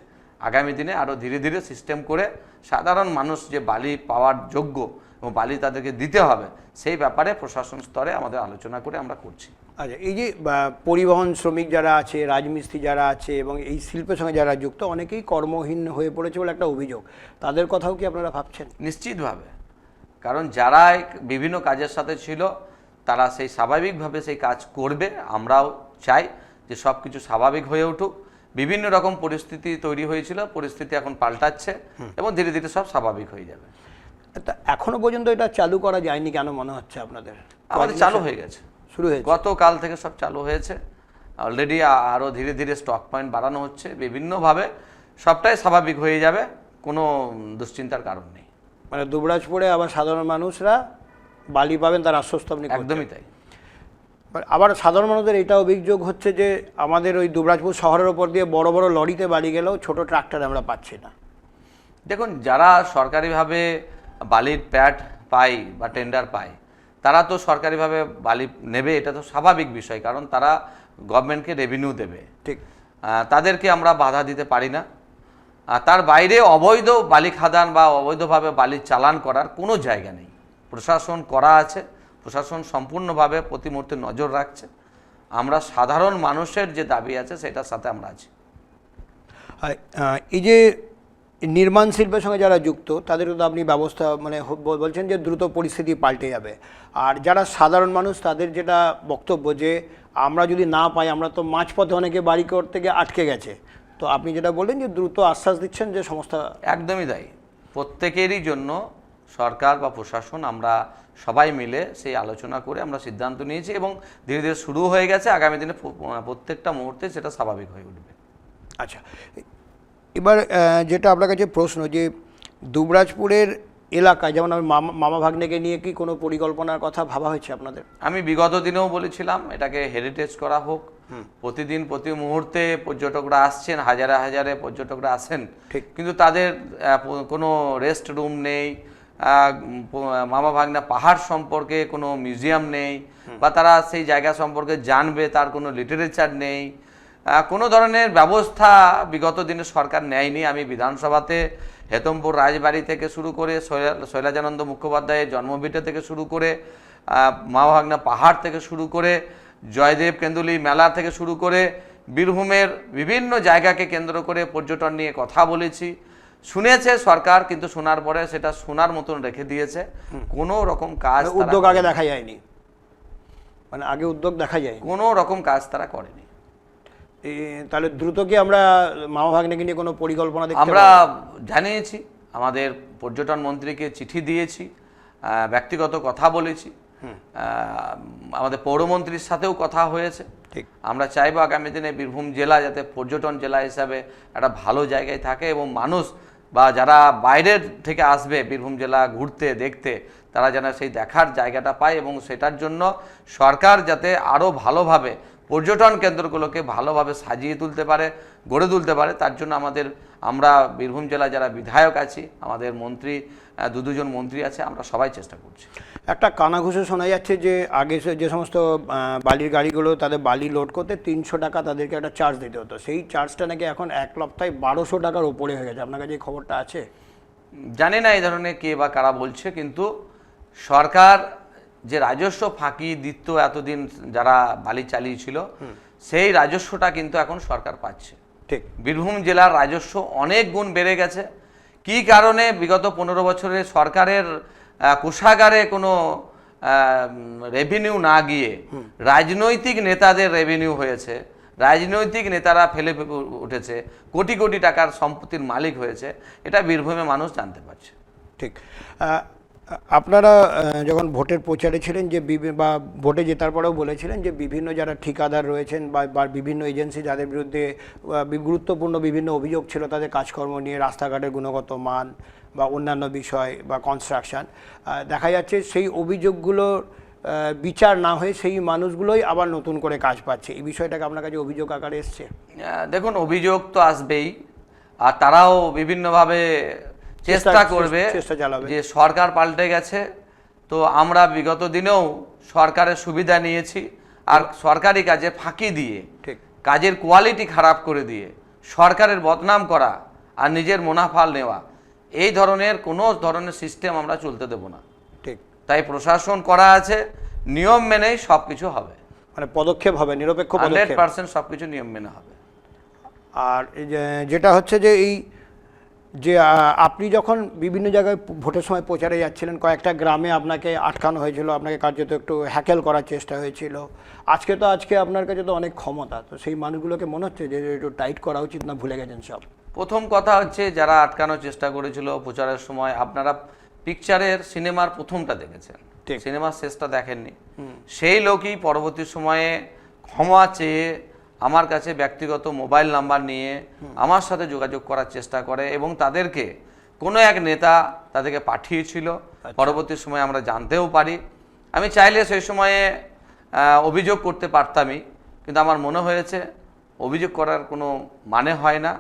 আগামী দিনে আরও ধীরে ধীরে সিস্টেম করে সাধারণ মানুষ যে বালি পাওয়ার যোগ্য এবং বালি তাদেরকে দিতে হবে সেই ব্যাপারে প্রশাসন স্তরে আমাদের আলোচনা করে আমরা করছি। আচ্ছা, এই যে পরিবহন শ্রমিক যারা আছে, রাজমিস্ত্রি যারা আছে এবং এই শিল্পের সঙ্গে যারা যুক্ত, অনেকেই কর্মহীন হয়ে পড়েছে বলে একটা অভিযোগ, তাদের কথাও কি আপনারা ভাবছেন? নিশ্চিতভাবে, কারণ যারা বিভিন্ন কাজের সাথে ছিল তারা সেই স্বাভাবিকভাবে সেই কাজ করবে। আমরাও চাই যে সব কিছু স্বাভাবিক হয়ে উঠুক। বিভিন্ন রকম পরিস্থিতি তৈরি হয়েছিল, পরিস্থিতি এখন পাল্টাচ্ছে এবং ধীরে ধীরে সব স্বাভাবিক হয়ে যাবে। তা এখনো পর্যন্ত এটা চালু করা যায়নি কেন মনে হচ্ছে আপনাদের? আমাদের চালু হয়ে গেছে, শুরু হয়েছে, গতকাল থেকে সব চালু হয়েছে অলরেডি। আরও ধীরে ধীরে স্টক পয়েন্ট বাড়ানো হচ্ছে বিভিন্নভাবে, সবটাই স্বাভাবিক হয়ে যাবে, কোনো দুশ্চিন্তার কারণ নেই। মানে দুবরাজপুরে আবার সাধারণ মানুষরা বালি পাবেন তার আশ্বস্ত আপনি? একদমই তাই। আবার সাধারণ মানুষদের এটা অভিযোগ হচ্ছে যে আমাদের ওই দুবরাজপুর শহরের ওপর দিয়ে বড় বড় লরিতে বালি গেলেও ছোট ট্রাক্টর আমরা পাচ্ছি না। দেখুন, যারা সরকারিভাবে বালির প্যাড পায় বা টেন্ডার পায় তারা তো সরকারিভাবে বালি নেবে, এটা তো স্বাভাবিক বিষয়, কারণ তারা গভর্নমেন্টকে রেভিনিউ দেবে। ঠিক, তাদেরকে আমরা বাধা দিতে পারি না। তার বাইরে অবৈধ বালি খাদান বা অবৈধভাবে বালি চালান করার কোনো জায়গা নেই। প্রশাসন করা আছে, প্রশাসন সম্পূর্ণভাবে প্রতি মুহূর্তে নজর রাখছে। আমরা সাধারণ মানুষের যে দাবি আছে সেটার সাথে আমরা আছি। এই যে নির্মাণ শিল্পের সঙ্গে যারা যুক্ত তাদেরও তো আপনি ব্যবস্থা মানে বলছেন যে দ্রুত পরিস্থিতি পাল্টে যাবে, আর যারা সাধারণ মানুষ তাদের যেটা বক্তব্য যে আমরা যদি না পাই, আমরা তো মাঝপথে অনেকে বাড়ি করতে গিয়ে আটকে গেছে, তো আপনি যেটা বললেন যে দ্রুত আশ্বাস দিচ্ছেন যে সমস্ত একদমই তাই। প্রত্যেকেরই জন্য সরকার বা প্রশাসন আমরা সবাই মিলে সেই আলোচনা করে আমরা সিদ্ধান্ত নিয়েছি এবং ধীরে ধীরে শুরু হয়ে গেছে। আগামী দিনে প্রত্যেকটা মুহূর্তে সেটা স্বাভাবিক হয়ে উঠবে। আচ্ছা, এবার যেটা আপনার কাছে প্রশ্ন, যে দুবরাজপুরের এলাকায় যেমন আমি মামা ভাগ্নেকে নিয়ে কি কোনো পরিকল্পনার কথা ভাবা হয়েছে আপনাদের? আমি বিগত দিনেও বলেছিলাম এটাকে হেরিটেজ করা হোক। প্রতিদিন প্রতি মুহূর্তে পর্যটকরা আসছেন, হাজারে হাজারে পর্যটকরা আসেন, ঠিক। কিন্তু তাদের কোনো রেস্ট রুম নেই, মামা ভাগনা পাহাড় সম্পর্কে কোনো মিউজিয়াম নেই, বা তারা সেই জায়গা সম্পর্কে জানবে তার কোনো লিটারেচার নেই, কোনো ধরনের ব্যবস্থা বিগত দিনে সরকার নেয়নি। আমি বিধানসভাতে হেতমপুর রাজবাড়ি থেকে শুরু করে শৈলাজানন্দ মুখোপাধ্যায়ের জন্মভিটা থেকে শুরু করে মামা ভাগনা পাহাড় থেকে শুরু করে জয়দেব কেন্দুলি মেলা থেকে শুরু করে বীরভূমের বিভিন্ন জায়গাকে কেন্দ্র করে পর্যটন নিয়ে কথা বলেছি। শুনেছে সরকার, কিন্তু শোনার পরে সেটা শোনার মতন রেখে দিয়েছে। কোনো রকম কাজ, উদ্যোগ আগে দেখা যায়নি, মানে আগে উদ্যোগ দেখা যায়, কোনো রকম কাজ তারা করেনি। তাহলে দ্রুত কি আমরা মামা ভাগ্নেকে নিয়ে কোনো পরিকল্পনা দেখতে আমরা জানিয়েছি, আমাদের পর্যটন মন্ত্রীকে চিঠি দিয়েছি, ব্যক্তিগত কথা বলেছি, আমাদের পৌরমন্ত্রীর সাথেও কথা হয়েছে। ঠিক। আমরা চাইবো আগামী দিনে বীরভূম জেলা যাতে পর্যটন জেলা হিসাবে একটা ভালো জায়গায় থাকে এবং মানুষ বা যারা বাইরের থেকে আসবে বীরভূম জেলা ঘুরতে দেখতে, তারা যেন সেই দেখার জায়গাটা পায় এবং সেটার জন্য সরকার যাতে আরও ভালোভাবে পর্যটন কেন্দ্রগুলোকে ভালোভাবে সাজিয়ে তুলতে পারে, গড়ে তুলতে পারে, তার জন্য আমরা বীরভূম জেলা যারা বিধায়ক আছি, আমাদের মন্ত্রী দুজন মন্ত্রী আছে, আমরা সবাই চেষ্টা করছি। একটা কানাঘুষো শোনা যাচ্ছে যে আগে যে সমস্ত বালির গাড়িগুলো তাদের বালি লোড করতে 300 টাকা তাদেরকে একটা চার্জ দিতে হতো, সেই চার্জটা নাকি এখন 1 লক্ষায় 1200 টাকার ওপরে হয়ে গেছে। আপনার কাছে এই খবরটা আছে? জানি না এই ধরনের কে বা কারা বলছে, কিন্তু সরকার যে রাজস্ব ফাঁকি দিত এতদিন যারা বালি চালিয়েছিল, সেই রাজস্বটা কিন্তু এখন সরকার পাচ্ছে। ঠিক। বীরভূম জেলার রাজস্ব অনেক গুণ বেড়ে গেছে। কি কারণে? বিগত 15 বছরে সরকারের কোষাগারে কোনো রেভিনিউ না গিয়ে রাজনৈতিক নেতাদের রেভিনিউ হয়েছে। রাজনৈতিক নেতারা ফেলে উঠেছে, কোটি কোটি টাকার সম্পত্তির মালিক হয়েছে। এটা বীরভূমে মানুষ জানতে পারছে। ঠিক। আপনারা যখন ভোটের প্রচারে ছিলেন যে বা ভোটে জেতার পরেও বলেছিলেন যে বিভিন্ন যারা ঠিকাদার রয়েছেন বা বিভিন্ন এজেন্সি যাদের বিরুদ্ধে গুরুত্বপূর্ণ বিভিন্ন অভিযোগ ছিল তাদের কাজকর্ম নিয়ে, রাস্তাঘাটের গুণগত মান বা অন্যান্য বিষয় বা কনস্ট্রাকশন, দেখা যাচ্ছে সেই অভিযোগগুলোর বিচার না হয়ে সেই মানুষগুলোই আবার নতুন করে কাজ পাচ্ছে। এই বিষয়টাকে আপনার কাছে অভিযোগ আকারে এসছে? দেখুন, অভিযোগ তো আসবেই, আর তারাও বিভিন্নভাবে চেষ্টা করবে যে সরকার পাল্টে গেছে। তো আমরা বিগত দিনেও সরকারের সুবিধা নিয়েছি, আর সরকারি কাজে ফাঁকি দিয়ে, কাজের কোয়ালিটি খারাপ করে দিয়ে সরকারের বদনাম করা আর নিজের মুনাফা নেওয়া, এই ধরনের কোনো ধরনের সিস্টেম আমরা চলতে দেব না। ঠিক। তাই প্রশাসন করা আছে, নিয়ম মেনেই সব কিছু হবে, মানে পদক্ষেপ হবে, নিরপেক্ষ 100% সব কিছু নিয়ম মেনে হবে। আর যেটা হচ্ছে যে এই যে আপনি যখন বিভিন্ন জায়গায় ভোটের সময় প্রচারে যাচ্ছিলেন, কয়েকটা গ্রামে আপনাকে আটকানো হয়েছিল, আপনাকে কার্যত একটু হ্যাকেল করার চেষ্টা হয়েছিল। আজকে আপনার কাছে তো অনেক ক্ষমতা, তো সেই মানুষগুলোকে মনে হচ্ছে যে একটু টাইট করা উচিত, না ভুলে গেছেন সব? প্রথম কথা হচ্ছে, যারা আটকানোর চেষ্টা করেছিল প্রচারের সময়, আপনারা পিকচারের সিনেমার প্রথমটা দেখেছেন, সিনেমার শেষটা দেখেননি। সেই লোকই পরবর্তী সময়ে ক্ষমা চেয়ে আমার কাছে ব্যক্তিগত মোবাইল নাম্বার নিয়ে আমার সাথে যোগাযোগ করার চেষ্টা করে এবং তাদেরকে কোনো এক নেতা তাদেরকে পাঠিয়েছিল। পরবর্তী সময়ে আমরা জানতেও পারি। আমি চাইলে সেই সময়ে অভিযোগ করতে পারতামই, কিন্তু আমার মনে হয়েছে অভিযোগ করার কোনো মানে হয় না।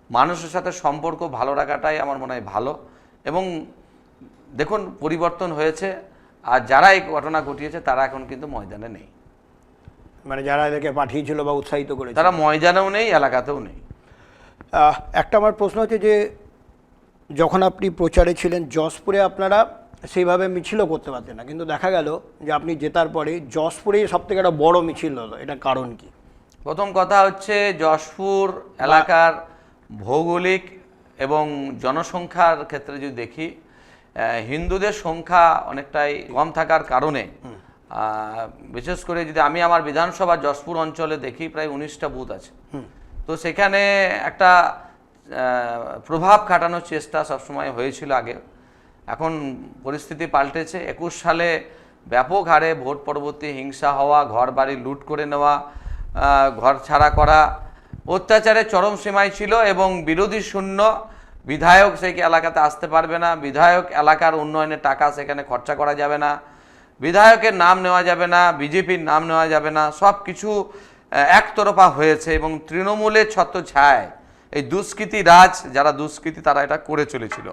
মানুষের সাথে সম্পর্ক ভালো রাখাটাই আমার মনে হয় ভালো। এবং দেখুন, পরিবর্তন হয়েছে, আর যারা এই ঘটনা ঘটিয়েছে তারা এখন কিন্তু ময়দানে নেই। মানে যারা এদেরকে পাঠিয়েছিল বা উৎসাহিত করেছে তারা ময়দানেও নেই, এলাকাতেও নেই। একটা আমার প্রশ্ন হচ্ছে যে যখন আপনি প্রচারে ছিলেন যশপুরে, আপনারা সেইভাবে মিছিলও করতে পারতেন না, কিন্তু দেখা গেল যে আপনি জেতার পরে যশপুরেই সবথেকে একটা বড় মিছিল হলো। এটা কারণ কি? প্রথম কথা হচ্ছে, যশপুর এলাকার ভৌগোলিক এবং জনসংখ্যার ক্ষেত্রে যদি দেখি, হিন্দুদের সংখ্যা অনেকটাই কম থাকার কারণে, বিশেষ করে যদি আমি আমার বিধানসভা যশপুর অঞ্চলে দেখি, প্রায় 19টা বুথ আছে। তো সেখানে একটা প্রভাব খাটানোর চেষ্টা সবসময় হয়েছিল আগে। এখন পরিস্থিতি পাল্টেছে। 21 সালে ব্যাপক হারে ভোট পরবর্তী হিংসা হওয়া, ঘর বাড়ি লুট করে নেওয়া, ঘর ছাড়া করা, অত্যাচারের চরম সীমায় ছিল এবং বিরোধী শূন্য। বিধায়ক সেই এলাকাতে আসতে পারবে না, বিধায়ক এলাকার উন্নয়নের টাকা সেখানে খরচা করা যাবে না, বিধায়কের নাম নেওয়া যাবে না, বিজেপির নাম নেওয়া যাবে না, সব কিছু একতরফা হয়েছে এবং তৃণমূলের ছত্রছায়ায় এই দুষ্কৃতী রাজ, যারা দুষ্কৃতী তারা এটা করে চলেছিল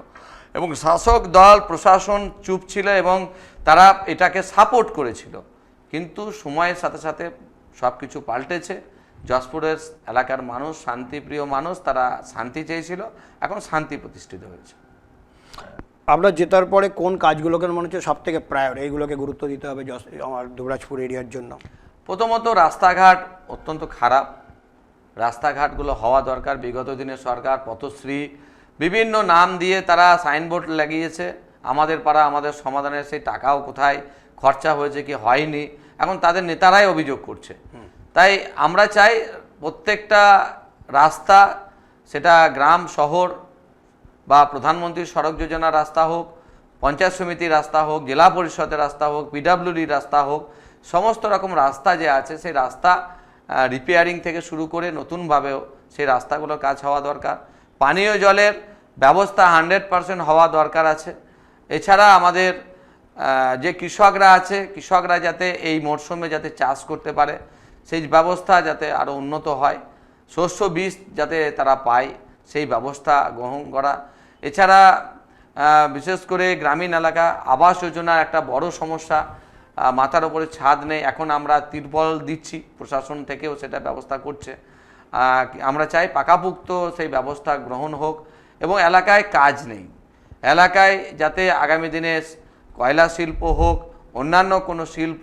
এবং শাসক দল প্রশাসন চুপ ছিল এবং তারা এটাকে সাপোর্ট করেছিল। কিন্তু সময়ের সাথে সাথে সব কিছু পাল্টেছে। যশপুরের এলাকার মানুষ শান্তিপ্রিয় মানুষ, তারা শান্তি চেয়েছিল, এখন শান্তি প্রতিষ্ঠিত হয়েছে। আমরা জেতার পরে কোন কাজগুলোকে মনে হচ্ছে সব থেকে প্রায়োরিটি, এইগুলোকে গুরুত্ব দিতে হবে আমার দুবরাজপুর এরিয়ার জন্য? প্রথমত রাস্তাঘাট অত্যন্ত খারাপ, রাস্তাঘাটগুলো হওয়া দরকার। বিগত দিনে সরকার পথশ্রী বিভিন্ন নাম দিয়ে তারা সাইনবোর্ড লাগিয়েছে, আমাদের পাড়া আমাদের সমাধানের সেই টাকাও কোথায় খরচা হয়েছে কি হয়নি, এখন তাদের নেতারাই অভিযোগ করছে। তাই আমরা চাই প্রত্যেকটা রাস্তা, সেটা গ্রাম শহর বা প্রধানমন্ত্রী সড়ক যোজনার রাস্তা হোক, পঞ্চায়েত সমিতির রাস্তা হোক, জেলা পরিষদের রাস্তা হোক, পিডব্লিউডির রাস্তা হোক, সমস্ত রকম রাস্তা যে আছে সেই রাস্তা রিপেয়ারিং থেকে শুরু করে নতুনভাবেও সেই রাস্তাগুলোর কাজ হওয়া দরকার। পানীয় জলের ব্যবস্থা 100% হওয়া দরকার আছে। এছাড়া আমাদের যে কৃষকরা আছে, কৃষকরা যাতে এই মরশুমে যাতে চাষ করতে পারে সেই ব্যবস্থা যাতে আরও উন্নত হয়, শস্য বীজ যাতে তারা পায় সেই ব্যবস্থা গ্রহণ করা। এছাড়া বিশেষ করে গ্রামীণ এলাকা আবাস যোজনার একটা বড় সমস্যা, মাথার উপরে ছাদ নেই। এখন আমরা তিরপল দিচ্ছি, প্রশাসন থেকেও সেটা ব্যবস্থা করছে। আমরা চাই পাকাপোক্ত সেই ব্যবস্থা গ্রহণ হোক এবং এলাকায় কাজ নেই, এলাকায় যাতে আগামী দিনে কয়লা শিল্প হোক, অন্যান্য কোনো শিল্প,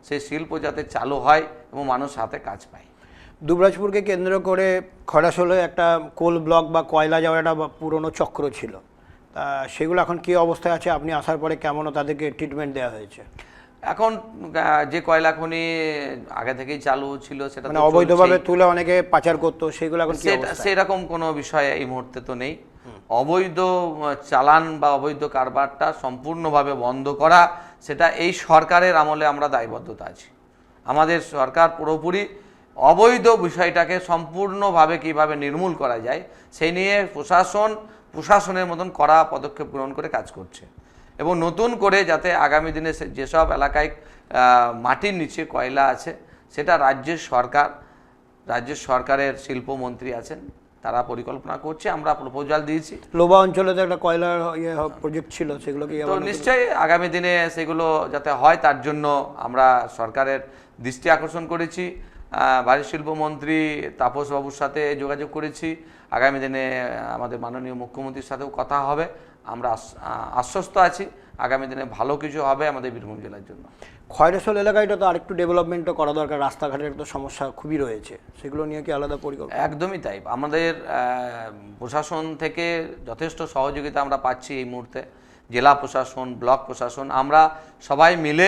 সেই শিল্প যাতে চালু হয় এবং মানুষ হাতে কাজ পায়। দুবরাজপুরকে কেন্দ্র করে খড়াশোলে একটা কোল ব্লক বা কয়লা যাওয়ার একটা পুরনো চক্র ছিল, তা সেগুলো এখন কী অবস্থায় আছে? আপনি আসার পরে কেমন তাদেরকে ট্রিটমেন্ট দেওয়া হয়েছে? এখন যে কয়লা খনি আগে থেকেই চালু ছিল সেটা মানে অবৈধভাবে তুলে অনেকে পাচার করতো, সেগুলো এখন সেরকম কোনো বিষয় এই মুহূর্তে তো নেই। অবৈধ চালান বা অবৈধ কারবারটা সম্পূর্ণভাবে বন্ধ করা, সেটা এই সরকারের আমলে আমরা দায়বদ্ধতা আছি। আমাদের সরকার পুরোপুরি অবৈধ বিষয়টাকে সম্পূর্ণভাবে কিভাবে নির্মূল করা যায় সেই নিয়ে প্রশাসনের মতন কড়া পদক্ষেপ গ্রহণ করে কাজ করছে এবং নতুন করে যাতে আগামী দিনে যেসব এলাকায় মাটির নিচে কয়লা আছে সেটা রাজ্যের সরকারের শিল্পমন্ত্রী আছেন, তারা পরিকল্পনা করছে। আমরা প্রপোজাল দিয়েছি। লোবা অঞ্চলে তো একটা কয়লার প্রজেক্ট ছিল, সেগুলো কি তো নিশ্চয়ই আগামী দিনে সেগুলো যাতে হয় তার জন্য আমরা সরকারের দৃষ্টি আকর্ষণ করেছি। ভারী শিল্পমন্ত্রী তাপস বাবুর সাথে যোগাযোগ করেছি, আগামী দিনে আমাদের মাননীয় মুখ্যমন্ত্রীর সাথেও কথা হবে। আমরা আশ্বস্ত আছি আগামী দিনে ভালো কিছু হবে আমাদের বীরভূম জেলার জন্য। খয়রাশোল এলাকাটা তো আরেকটু ডেভেলপমেন্টও করা দরকার, রাস্তাঘাটের তো সমস্যা খুবই রয়েছে, সেগুলো নিয়ে কি আলাদা পরিকল্পনা? একদমই তাই, আমাদের প্রশাসন থেকে যথেষ্ট সহযোগিতা আমরা পাচ্ছি এই মুহূর্তে। জেলা প্রশাসন, ব্লক প্রশাসন, আমরা সবাই মিলে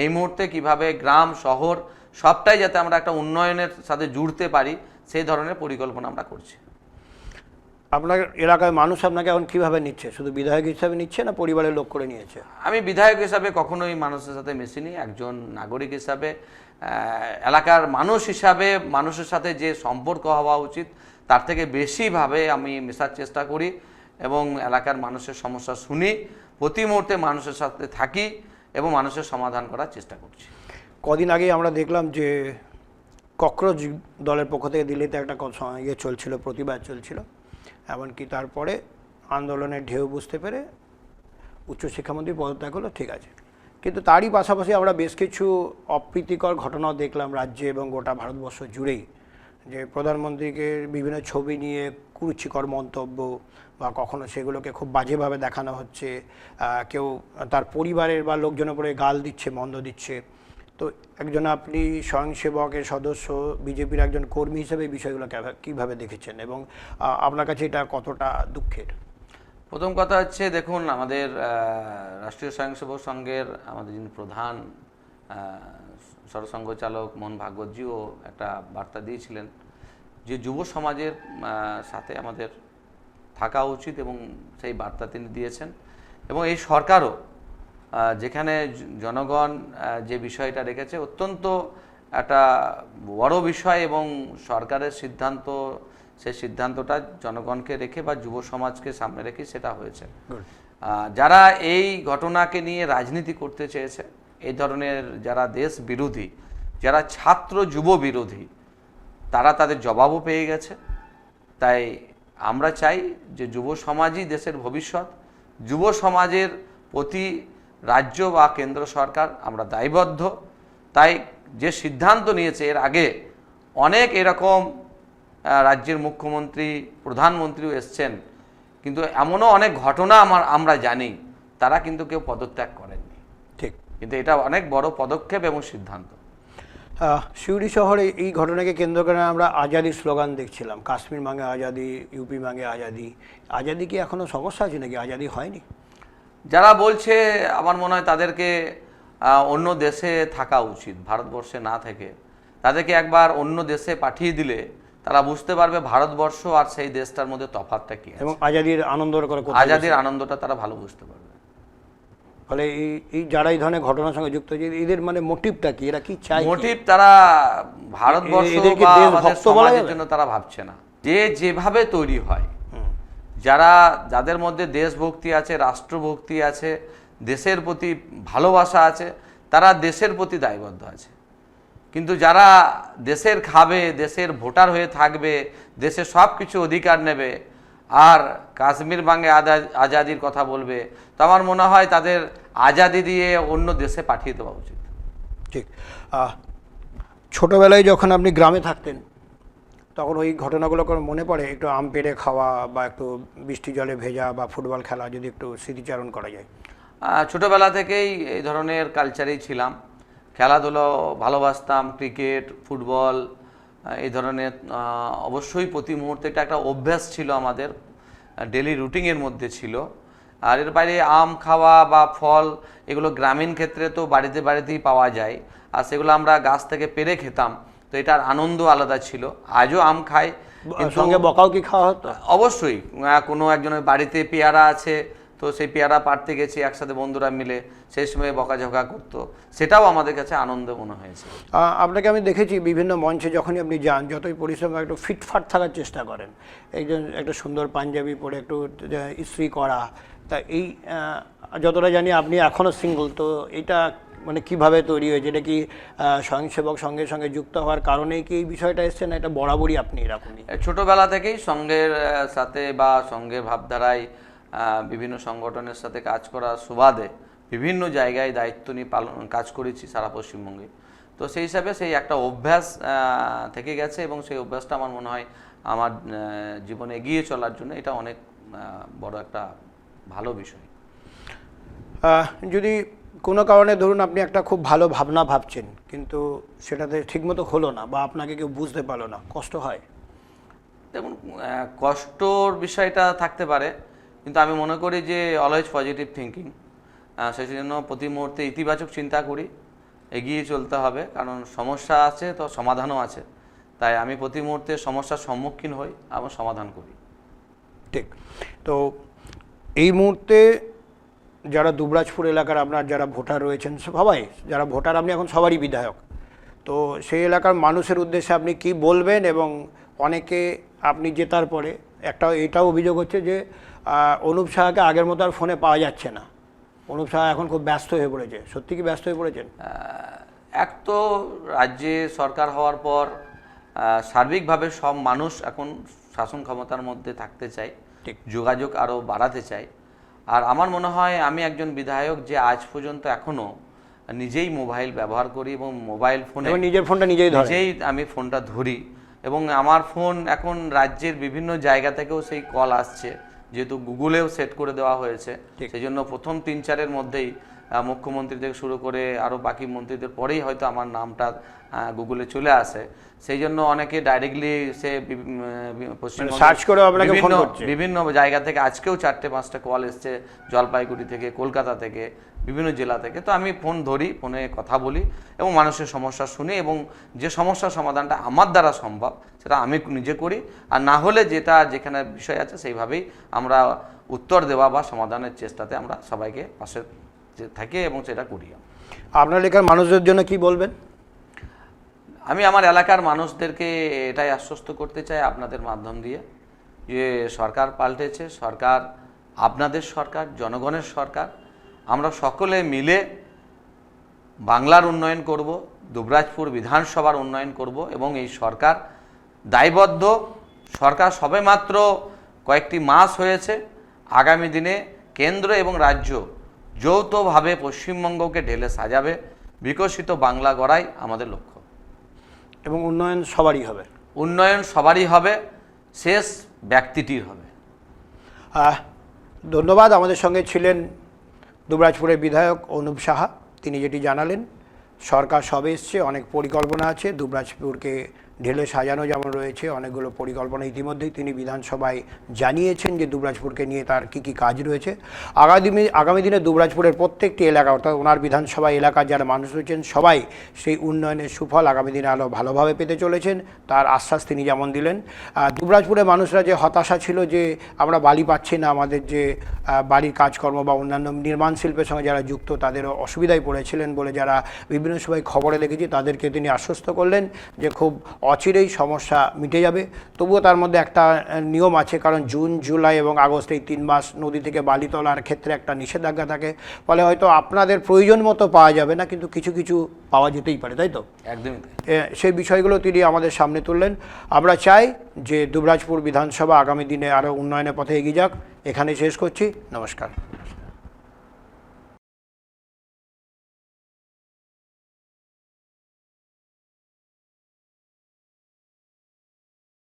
এই মুহূর্তে কিভাবে গ্রাম শহর সবটাই যাতে আমরা একটা উন্নয়নের সাথে জুড়তে পারি সেই ধরনের পরিকল্পনা আমরা করছি। আপনার এলাকায় মানুষ আপনাকে এখন কীভাবে নিচ্ছে? শুধু বিধায়ক হিসাবে নিচ্ছে না পরিবারের লোক করে নিয়েছে? আমি বিধায়ক হিসাবে কখনোই মানুষের সাথে মিশিনি, একজন নাগরিক হিসাবে এলাকার মানুষ হিসাবে মানুষের সাথে যে সম্পর্ক হওয়া উচিত তার থেকে বেশিভাবে আমি মেশার চেষ্টা করি এবং এলাকার মানুষের সমস্যা শুনি, প্রতি মুহূর্তে মানুষের সাথে থাকি এবং মানুষের সমাধান করার চেষ্টা করছি। কদিন আগে আমরা দেখলাম যে ককরোচ দলের পক্ষ থেকে দিল্লিতে একটা চলছিল, প্রতিবাদ চলছিল, এমনকি তারপরে আন্দোলনের ঢেউ বুঝতে পেরে উচ্চশিক্ষামন্ত্রী পদত্যাগ হলো, ঠিক আছে। কিন্তু তারই পাশাপাশি আমরা বেশ কিছু অপ্রীতিকর ঘটনাও দেখলাম রাজ্যে এবং গোটা ভারতবর্ষ জুড়েই, যে প্রধানমন্ত্রীকে বিভিন্ন ছবি নিয়ে কুরুচিকর মন্তব্য বা কখনো সেগুলোকে খুব বাজেভাবে দেখানো হচ্ছে, কেউ তার পরিবারের বা লোকজনের উপরে গাল দিচ্ছে, মন্দ দিচ্ছে। তো একজন আপনি স্বয়ংসেবকের সদস্য, বিজেপির একজন কর্মী হিসেবে এই বিষয়গুলো কীভাবে দেখেছেন এবং আপনার কাছে এটা কতটা দুঃখের? প্রথম কথা হচ্ছে, দেখুন আমাদের রাষ্ট্রীয় স্বয়ংসেবক সংঘের আমাদের যিনি প্রধান সরসংঘ চালক মোহন ভাগবতজিও একটা বার্তা দিয়েছিলেন যে যুব সমাজের সাথে আমাদের থাকা উচিত এবং সেই বার্তা তিনি দিয়েছেন। এবং এই সরকারও যেখানে জনগণ যে বিষয়টা রেখেছে অত্যন্ত একটা বড় বিষয় এবং সরকারের সিদ্ধান্ত, সেই সিদ্ধান্তটা জনগণকে রেখে বা যুব সমাজকে সামনে রেখে সেটা হয়েছে। যারা এই ঘটনাকে নিয়ে রাজনীতি করতে চেয়েছে, এই ধরনের যারা দেশ বিরোধী, যারা ছাত্র যুব বিরোধী, তারা তাদের জবাবও পেয়ে গেছে। তাই আমরা চাই যে যুব সমাজই দেশের ভবিষ্যৎ। যুব সমাজের প্রতি রাজ্য বা কেন্দ্র সরকার আমরা দায়বদ্ধ। তাই যে সিদ্ধান্ত নিয়েছে, এর আগে অনেক এরকম রাজ্যের মুখ্যমন্ত্রী, প্রধানমন্ত্রীও এসছেন, কিন্তু এমনও অনেক ঘটনা আমরা জানি তারা কিন্তু কেউ পদত্যাগ করেননি। ঠিক, কিন্তু এটা অনেক বড় পদক্ষেপ এবং সিদ্ধান্ত। সিউড়ি শহরে এই ঘটনাকে কেন্দ্র করে আমরা আজাদির স্লোগান দেখছিলাম, কাশ্মীর মাঙ্গে আজাদি, ইউপি মাঙ্গে আজাদি। আজাদি কি এখনো সমস্যা আছে নাকি, আজাদি হয়নি? যারা বলছে আমার মনে হয় তাদেরকে অন্য দেশে থাকা উচিত, ভারতবর্ষে না থেকে। তাদেরকে একবার অন্য দেশে পাঠিয়ে দিলে তারা বুঝতে পারবে ভারতবর্ষ আর সেই দেশটার মধ্যে তফাৎটা কি আছে, এবং আজাদির আনন্দ করে আজাদির আনন্দটা তারা ভালো বুঝতে পারবে। ফলে এই যারা এই ধরনের ঘটনার সঙ্গে যুক্ত হয়েছে, এদের মানে মোটিভটা কি, এরা কি চায়? মোটিভ, তারা ভারতবর্ষ বা আমাদের সমাজের জন্য তারা ভাবছে না। যে যেভাবে তৈরি হয়, যাদের মধ্যে দেশভক্তি আছে, রাষ্ট্রভক্তি আছে, দেশের প্রতি ভালোবাসা আছে, তারা দেশের প্রতি দায়বদ্ধ আছে। কিন্তু যারা দেশের খাবে, দেশের ভোটার হয়ে থাকবে, দেশের সব কিছু অধিকার নেবে আর কাশ্মীর মাঙ্গে আজাদির কথা বলবে, তো আমার মনে হয় তাদের আজাদি দিয়ে অন্য দেশে পাঠিয়ে দেওয়া উচিত। ঠিক। ছোটবেলায় যখন আপনি গ্রামে থাকতেন, তখন ওই ঘটনাগুলো করে মনে পড়ে? একটু আম পেড়ে খাওয়া বা একটু বৃষ্টি জলে ভেজা বা ফুটবল খেলা, যদি একটু স্মৃতিচারণ করা যায়। ছোটোবেলা থেকেই এই ধরনের কালচারেই ছিলাম, খেলাধুলো ভালোবাসতাম, ক্রিকেট, ফুটবল এই ধরনের অবশ্যই প্রতি মুহূর্তে এটা একটা অভ্যাস ছিল, আমাদের ডেলি রুটিনের মধ্যে ছিল। আর এর বাইরে আম খাওয়া বা ফল, এগুলো গ্রামীণ ক্ষেত্রে তো বাড়িতে বাড়িতেই পাওয়া যায়, আর সেগুলো আমরা গাছ থেকে পেড়ে খেতাম, তো এটার আনন্দ আলাদা ছিল। আজও আম খাই, সঙ্গে বকাও কি খাওয়া হতো? অবশ্যই। কোনো একজনের বাড়িতে পেয়ারা আছে, তো সেই পেয়ারা পাড়তে গেছি একসাথে বন্ধুরা মিলে, সেই সময় বকাঝকা করতো, সেটাও আমাদের কাছে আনন্দ মনে হয়েছে। আপনাকে আমি দেখেছি বিভিন্ন মঞ্চে যখনই আপনি যান, যতই পরিশ্রম একটু ফিটফাট থাকার চেষ্টা করেন। একজন একটা সুন্দর পাঞ্জাবি পরে একটু ইস্ত্রি করা, তা এই যতটা জানি আপনি এখনও সিঙ্গল, তো এটা মানে কিভাবে তৈরি হয়েছে? এটা কি স্বয়ংসেবক সঙ্গের সঙ্গে যুক্ত হওয়ার কারণেই কি এই বিষয়টা এসছে, না এটা বরাবরই আপনি এরকমই? ছোটোবেলা থেকেই সঙ্গের সাথে বা সঙ্গের ভাবধারায় বিভিন্ন সংগঠনের সাথে কাজ করার সুবাদে বিভিন্ন জায়গায় দায়িত্ব নিয়ে কাজ করেছি সারা পশ্চিমবঙ্গে। তো সেই হিসাবে সেই একটা অভ্যাস থেকে গেছে, এবং সেই অভ্যাসটা আমার মনে হয় আমার জীবনে এগিয়ে চলার জন্য এটা অনেক বড় একটা ভালো বিষয়। যদি কোনো কারণে ধরুন আপনি একটা খুব ভালো ভাবনা ভাবছেন, কিন্তু সেটাতে ঠিকমতো হলো না বা আপনাকে কেউ বুঝতে পারলো না, কষ্ট হয়? দেখুন, কষ্টর বিষয়টা থাকতে পারে, কিন্তু আমি মনে করি যে অলওয়েজ পজিটিভ থিঙ্কিং, সেই জন্য প্রতি মুহূর্তে ইতিবাচক চিন্তা করি, এগিয়ে চলতে হবে, কারণ সমস্যা আছে তো সমাধানও আছে। তাই আমি প্রতি মুহূর্তে সমস্যার সম্মুখীন হই এবং সমাধান করি। ঠিক। তো এই মুহূর্তে যারা দুবরাজপুর এলাকার আপনার যারা ভোটার রয়েছেন, সবাই যারা ভোটার, আপনি এখন সবারই বিধায়ক, তো সেই এলাকার মানুষের উদ্দেশ্যে আপনি কি বলবেন? এবং অনেকে আপনি জেতার পরে এটাও অভিযোগ হচ্ছে যে অনুপ সাহাকে আগের মতো আর ফোনে পাওয়া যাচ্ছে না, অনুপ সাহা এখন খুব ব্যস্ত হয়ে পড়েছে। সত্যি কি ব্যস্ত হয়ে পড়েছেন? এক তো রাজ্যে সরকার হওয়ার পর সার্বিকভাবে সব মানুষ এখন শাসন ক্ষমতার মধ্যে থাকতে চায়, যোগাযোগ আরও বাড়াতে চায়। আর আমার মনে হয় আমি একজন বিধায়ক যে আজ পর্যন্ত এখনও নিজেই মোবাইল ব্যবহার করি, এবং মোবাইল ফোনে নিজের ফোনটা নিজেই আমি ফোনটা ধরি, এবং আমার ফোন এখন রাজ্যের বিভিন্ন জায়গা থেকেও সেই কল আসছে, যেহেতু গুগলেও সেট করে দেওয়া হয়েছে, সেই জন্য প্রথম 3-4-এর মধ্যেই মুখ্যমন্ত্রী থেকে শুরু করে আরও বাকি মন্ত্রীদের পরেই হয়তো আমার নামটা গুগলে চলে আসে। সেই জন্য অনেকে ডাইরেক্টলি সে পশ্চিমবঙ্গ সার্চ করে আপনাকে ফোন করছে। বিভিন্ন জায়গা থেকে আজকেও 4-5টা কল এসছে, জলপাইগুড়ি থেকে, কলকাতা থেকে, বিভিন্ন জেলা থেকে। তো আমি ফোন ধরি, ফোনে কথা বলি এবং মানুষের সমস্যা শুনি, এবং যে সমস্যার সমাধানটা আমার দ্বারা সম্ভব সেটা আমি নিজে করি, আর না হলে যেটা যেখানে বিষয় আছে সেইভাবেই আমরা উত্তর দেওয়া বা সমাধানের চেষ্টাতে আমরা সবাইকে পাশে থাকি এবং সেটা করি। আপনার এলাকার মানুষদের জন্য কি বলবেন? আমি আমার এলাকার মানুষদেরকে এটাই আশ্বস্ত করতে চাই আপনাদের মাধ্যম দিয়ে যে সরকার পাল্টেছে, সরকার আপনাদের সরকার, জনগণের সরকার। আমরা সকলে মিলে বাংলার উন্নয়ন করব, দুবরাজপুর বিধানসভার উন্নয়ন করব, এবং এই সরকার দায়বদ্ধ। সরকার সবেমাত্র কয়েকটি মাস হয়েছে, আগামী দিনে কেন্দ্র এবং রাজ্য যৌথভাবে পশ্চিমবঙ্গকে ঢেলে সাজাবে, বিকশিত বাংলা গড়াই আমাদের লক্ষ্য। এবং উন্নয়ন সবারই হবে। উন্নয়ন সবারই হবে, শেষ ব্যক্তিটির হবে। ধন্যবাদ। আমাদের সঙ্গে ছিলেন দুবরাজপুরের বিধায়ক অনুপ সাহা। তিনি যেটি জানালেন, সরকার সবে এসছে, অনেক পরিকল্পনা আছে, দুবরাজপুরকে ঢেলে সাজানো যেমন রয়েছে, অনেকগুলো পরিকল্পনা ইতিমধ্যেই তিনি বিধানসভায় জানিয়েছেন যে দুবরাজপুরকে নিয়ে তার কী কী কাজ রয়েছে। আগামী দিনে দুবরাজপুরের প্রত্যেকটি এলাকা, অর্থাৎ ওনার বিধানসভা এলাকার যারা মানুষ রয়েছেন সবাই সেই উন্নয়নের সুফল আগামী দিনে আরও ভালোভাবে পেতে চলেছেন, তার আশ্বাস তিনি যেমন দিলেন। দুবরাজপুরের মানুষরা যে হতাশা ছিল যে আমরা বালি পাচ্ছি না, আমাদের যে বাড়ির কাজকর্ম বা অন্যান্য নির্মাণ শিল্পের সঙ্গে যারা যুক্ত তাদেরও অসুবিধায় পড়েছিলেন বলে যারা বিভিন্ন সময় খবরে দেখেছি, তাদেরকে তিনি আশ্বস্ত করলেন যে খুব অচিরেই সমস্যা মিটে যাবে। তবুও তার মধ্যে একটা নিয়ম আছে, কারণ জুন, জুলাই এবং আগস্ট এই 3 মাস নদী থেকে বালি তোলার ক্ষেত্রে একটা নিষেধাজ্ঞা থাকে, ফলে হয়তো আপনাদের প্রয়োজন মতো পাওয়া যাবে না, কিন্তু কিছু কিছু পাওয়া যেতেই পারে, তাই তো? একদমই। সেই বিষয়গুলো তিনি আমাদের সামনে তুললেন। আমরা চাই যে দুবরাজপুর বিধানসভা আগামী দিনে আরও উন্নয়নের পথে এগিয়ে যাক। এখানে শেষ করছি। নমস্কার।